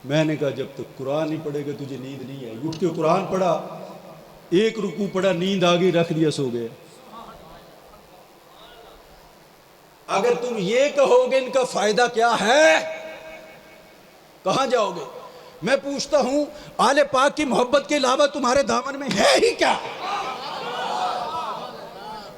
میں نے کہا جب تک قرآن نہیں پڑھے گا تجھے نیند نہیں آئی. اٹھ کے قرآن پڑھا، ایک رکوع پڑھا، نیند آ گئی، رکھ دیا، سو گئے. اگر تم یہ کہو گے ان کا فائدہ کیا ہے، کہاں جاؤ گے؟ میں پوچھتا ہوں آل پاک کی محبت کے علاوہ تمہارے دامن میں ہے ہی کیا؟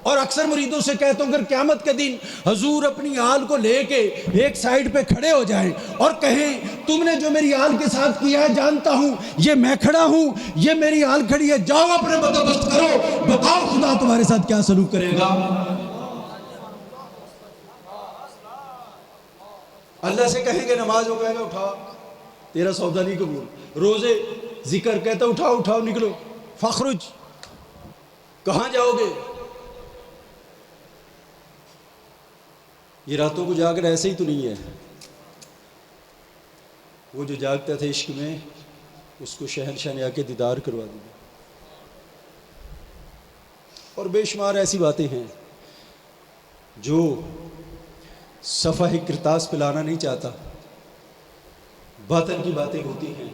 اور اکثر مریدوں سے کہتا ہوں اگر قیامت کے دن حضور اپنی آل کو لے کے ایک سائیڈ پہ کھڑے ہو جائیں اور کہیں تم نے جو میری آل کے ساتھ کیا ہے جانتا ہوں، یہ میں کھڑا ہوں، یہ میری آل کھڑی ہے، جاؤ اپنے بندوبست کرو، بتاؤ خدا تمہارے ساتھ کیا سلوک کرے گا؟ اللہ سے کہیں گے نماز، وہ کہے گا اٹھا تیرا سودا نہیں قبول. روزے ذکر کہتا اٹھاؤ اٹھاؤ نکلو. فخرج، کہاں جاؤ گے؟ یہ راتوں کو جاگر ایسے ہی تو نہیں ہے. وہ جو جاگتا تھا عشق میں اس کو شہنشاہ نے آ کے دیدار کروا دیا. اور بے شمار ایسی باتیں ہیں جو صفحہ کرتاس پہ لانا نہیں چاہتا. باطن کی باتیں ہوتی ہیں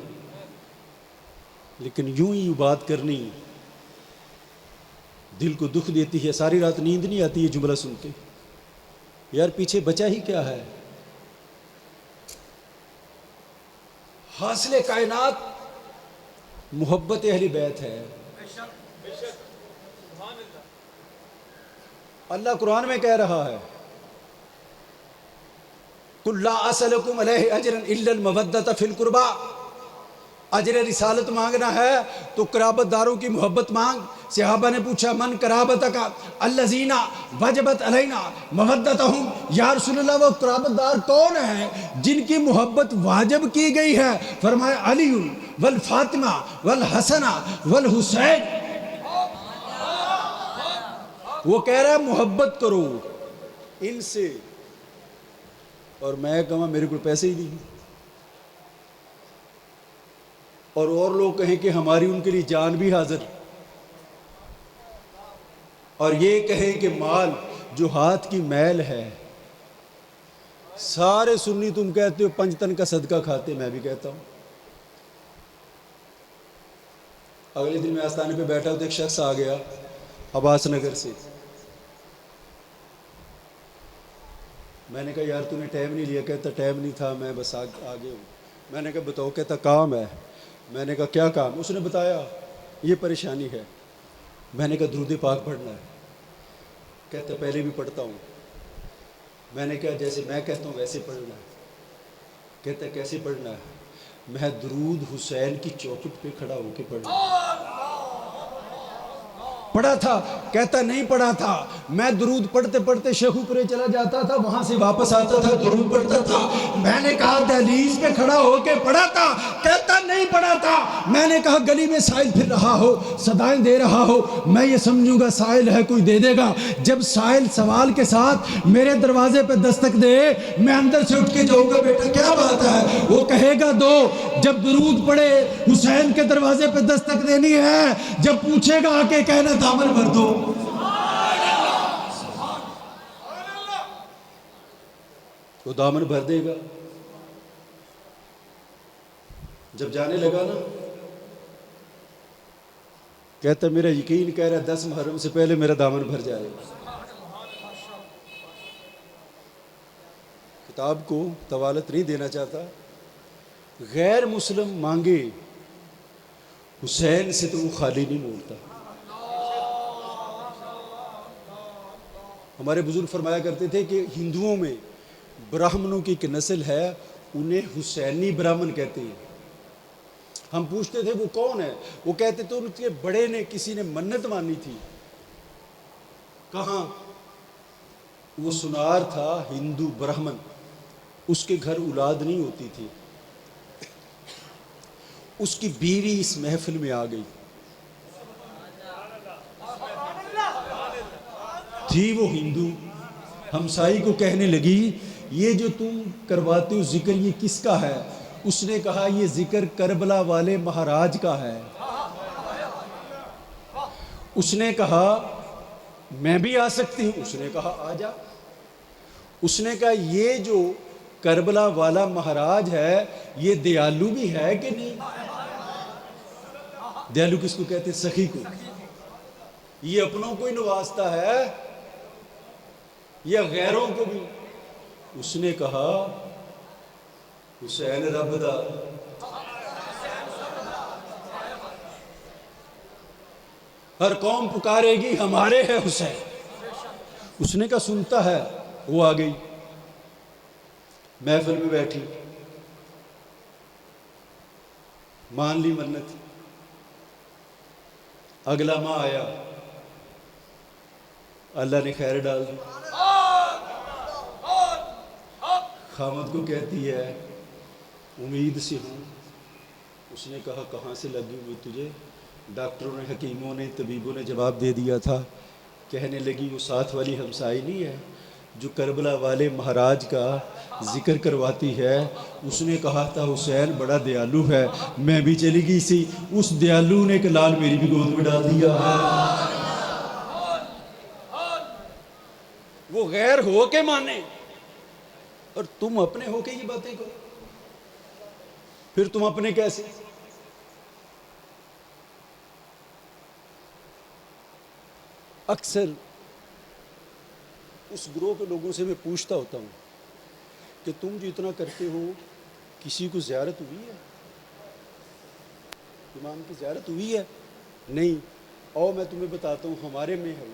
لیکن یوں ہی بات کرنی دل کو دکھ دیتی ہے. ساری رات نیند نہیں آتی یہ جملہ سن کے. یار پیچھے بچا ہی کیا ہے؟ حاصل کائنات محبت اہل بیت ہے. اللہ قرآن میں کہہ رہا ہے قُلْ لَا أَسْأَلُكُمْ عَلَيْهِ أَجْرًا إِلَّا الْمَوَدَّةَ فِي الْقُرْبَى. اجر رسالت مانگنا ہے تو قرابت داروں کی محبت مانگ. صحابہ نے پوچھا من قرابتک الذین وجبت علینا مودتہم، یا رسول اللہ وہ قرابت دار کون ہیں جن کی محبت واجب کی گئی ہے؟ فرمایا علی والفاطمہ والحسن والحسین. وہ کہہ رہا ہے محبت کرو ان سے، اور میں کہوں میرے کو پیسے ہی نہیں. اور لوگ کہیں کہ ہماری ان کے لیے جان بھی حاضر، اور یہ کہیں کہ مال جو ہاتھ کی میل ہے سارے سنی تم کہتے ہو پنجتن کا صدقہ کھاتے، میں بھی کہتا ہوں۔ اگلے دن میں آستانے پہ بیٹھا ہوں تو ایک شخص آ گیا عباس نگر سے۔ میں نے کہا یار تو نے ٹائم نہیں لیا، کہتا ٹائم نہیں تھا، میں بس آگے ہوں۔ میں نے کہا بتاؤ، کہتا کام ہے۔ میں نے کہا کیا کام؟ اس نے بتایا یہ پریشانی ہے۔ میں نے کہا درود پاک پڑھنا ہے۔ کہتا پہلے بھی پڑھتا ہوں۔ میں نے کہا جیسے میں کہتا ہوں ویسے پڑھنا ہے۔ کہتا کیسے پڑھنا ہے؟ میں درود حسین کی چوکھٹ پہ کھڑا ہو کے پڑھنا ہے۔ پڑھا تھا؟ کہتا نہیں پڑھا تھا، میں درود پڑھتے پڑھتے شیخوپورے چلا جاتا تھا، وہاں سے واپس آتا تھا، درود پڑھتا تھا۔ میں نے کہا دہلیز پہ کھڑا ہو کے پڑھا تھا؟ کہتا نہیں پڑھا تھا۔ میں نے کہا گلی میں سائل پھر رہا ہو، صدائیں دے رہا ہو، میں یہ سمجھوں گا سائل ہے کوئی دے دے گا۔ جب سائل سوال کے ساتھ میرے دروازے پہ دستک دے، میں اندر سے اٹھ کے جاؤں گا بیٹا کیا بات ہے؟ وہ کہے گا دو۔ جب درود پڑھے حسین کے دروازے پہ دستک دینی ہے، جب پوچھے گا آ کے کہنا دامن بھر دو۔ وہ دامن بھر دے گا۔ جب جانے لگا نا، کہتا میرا یقین کہہ رہا ہے 10 محرم سے پہلے میرا دامن بھر جائے گا۔ کتاب کو طوالت نہیں دینا چاہتا، غیر مسلم مانگے حسین سے تو وہ خالی نہیں موڑتا۔ ہمارے بزرگ فرمایا کرتے تھے کہ ہندوؤں میں براہمنوں کی ایک نسل ہے، انہیں حسینی براہمن کہتے ہیں۔ ہم پوچھتے تھے وہ کون ہے؟ وہ کہتے تھے ان کے بڑے نے کسی نے منت مانی تھی۔ کہاں؟ وہ سنار تھا، ہندو براہمن، اس کے گھر اولاد نہیں ہوتی تھی، اس کی بیوی اس محفل میں آ گئی تھی، وہ ہندو، ہمسائی کو کہنے لگی یہ جو تم کرواتے ہو ذکر یہ کس کا ہے؟ اس نے کہا یہ ذکر کربلا والے مہاراج کا ہے۔ اس نے کہا میں بھی آ سکتی ہوں؟ اس نے کہا آ جا۔ اس نے کہا یہ جو کربلا والا مہاراج ہے یہ دیالو بھی ہے کہ نہیں؟ دیالو کس کو کہتے ہیں؟ سخی کو۔ یہ اپنوں کو ہی نوازتا ہے یا غیروں کو بھی؟ اس نے کہا حسین رب دا، ہر قوم پکارے گی ہمارے ہے حسین۔ اس نے کہا سنتا ہے۔ وہ آ گئی، محفل میں بیٹھی، مان لی منت۔ اگلا ماہ آیا، اللہ نے خیر ڈال دی۔ خامد کو کہتی ہے امید سے ہوں۔ اس نے کہا کہاں سے لگی امید تجھے؟ ڈاکٹروں نے، حکیموں نے، طبیبوں نے جواب دے دیا تھا۔ کہنے لگی وہ ساتھ والی ہمسائی نہیں ہے جو کربلا والے مہاراج کا ذکر کرواتی ہے؟ اس نے کہا تھا حسین بڑا دیالو ہے، میں بھی چلی گئی سی، اس دیالو نے کہ لال میری بھی گود میں ڈال دیا ہے۔ وہ غیر ہو کے مانے اور تم اپنے ہو کے یہ باتیں کرو، پھر تم اپنے کیسے؟ اکثر اس گروہ کے لوگوں سے میں پوچھتا ہوتا ہوں کہ تم جو اتنا کرتے ہو کسی کو زیارت ہوئی ہے؟ امام کی زیارت ہوئی ہے؟ نہیں۔ اور میں تمہیں بتاتا ہوں ہمارے میں ہے،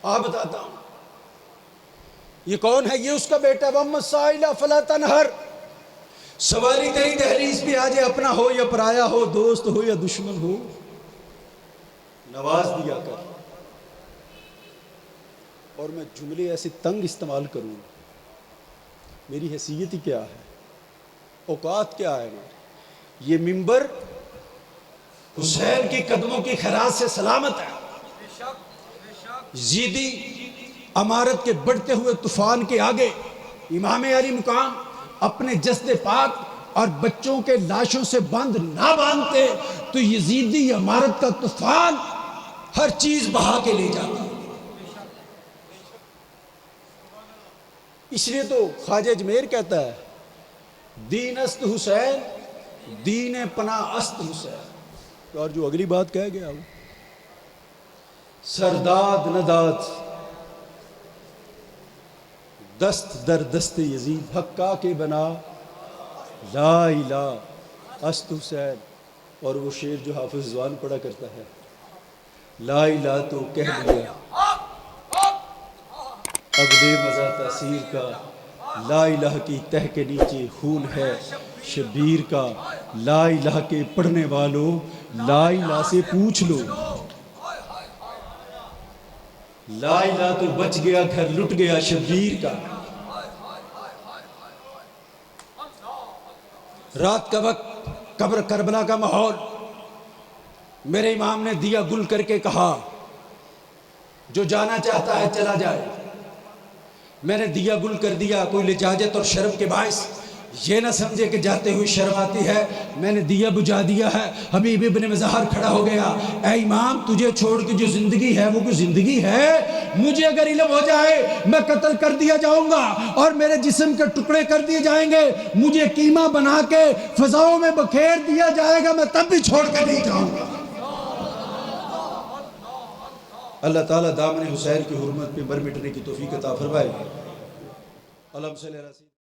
بتاتا ہوں یہ کون ہے؟ یہ اس کا بیٹا وَأَمَّا السَّائِلَ فَلَا تَنْهَرْ۔ سواری تیری دہلیز پہ آ جائے، اپنا ہو یا پرایا ہو، دوست ہو یا دشمن ہو، نواز دیا کر۔ اور میں جملے ایسے تنگ استعمال کروں، میری حیثیت ہی کیا ہے، اوقات کیا ہے میری؟ یہ منبر حسین کے قدموں کی خیرات سے سلامت ہے۔ یزیدی امارت کے بڑھتے ہوئے طوفان کے آگے امام علی مقام اپنے جسد پاک اور بچوں کے لاشوں سے بند نہ باندھتے تو یزیدی امارت کا طوفان ہر چیز بہا کے لے جاتا۔ اس لیے تو خواجہ اجمیر کہتا ہے دین است حسین دین پناہ است حسین. اور جو اگلی بات کہہ گیا وہ سرداد نداد دست در دست یزید حقا کے بنا لا الہ است حسین. اور وہ شعر جو حافظ رضوان پڑھا کرتا ہے لا الہ تو کہہ دیا اب دے مزہ تاثیر کا لا الہ کی تہ کے نیچے خون ہے شبیر کا. لا الہ کے پڑھنے والوں لا الہ سے پوچھ لو لا الہ تو بچ گیا گھر لٹ گیا شبیر کا. رات کا وقت قبر کربلا کا ماحول. میرے امام نے دیا گل کر کے کہا جو جانا چاہتا ہے چلا جائے. میں نے دیا گل کر دیا. کوئی لجاجت اور شرم کے باعث یہ نہ سمجھے کہ جاتے ہوئے شرم آتی ہے. میں نے دیا بجھا دیا ہے. حبیب ابن مظہر کھڑا ہو گیا. اے امام تجھے چھوڑ کے جو زندگی ہے وہ کوئی زندگی ہے؟ مجھے اگر علم ہو جائے میں قتل کر دیا جاؤں گا اور میرے جسم کے ٹکڑے کر دیے جائیں گے. مجھے قیمہ بنا کے فضاؤں میں بکھیر دیا جائے گا میں تب بھی چھوڑ کے نہیں جاؤں گا. اللہ تعالیٰ دامن حسین کی حرمت پہ مر مٹنے کی توفیق عطا فرمائے. اللہم صلی علی سیدنا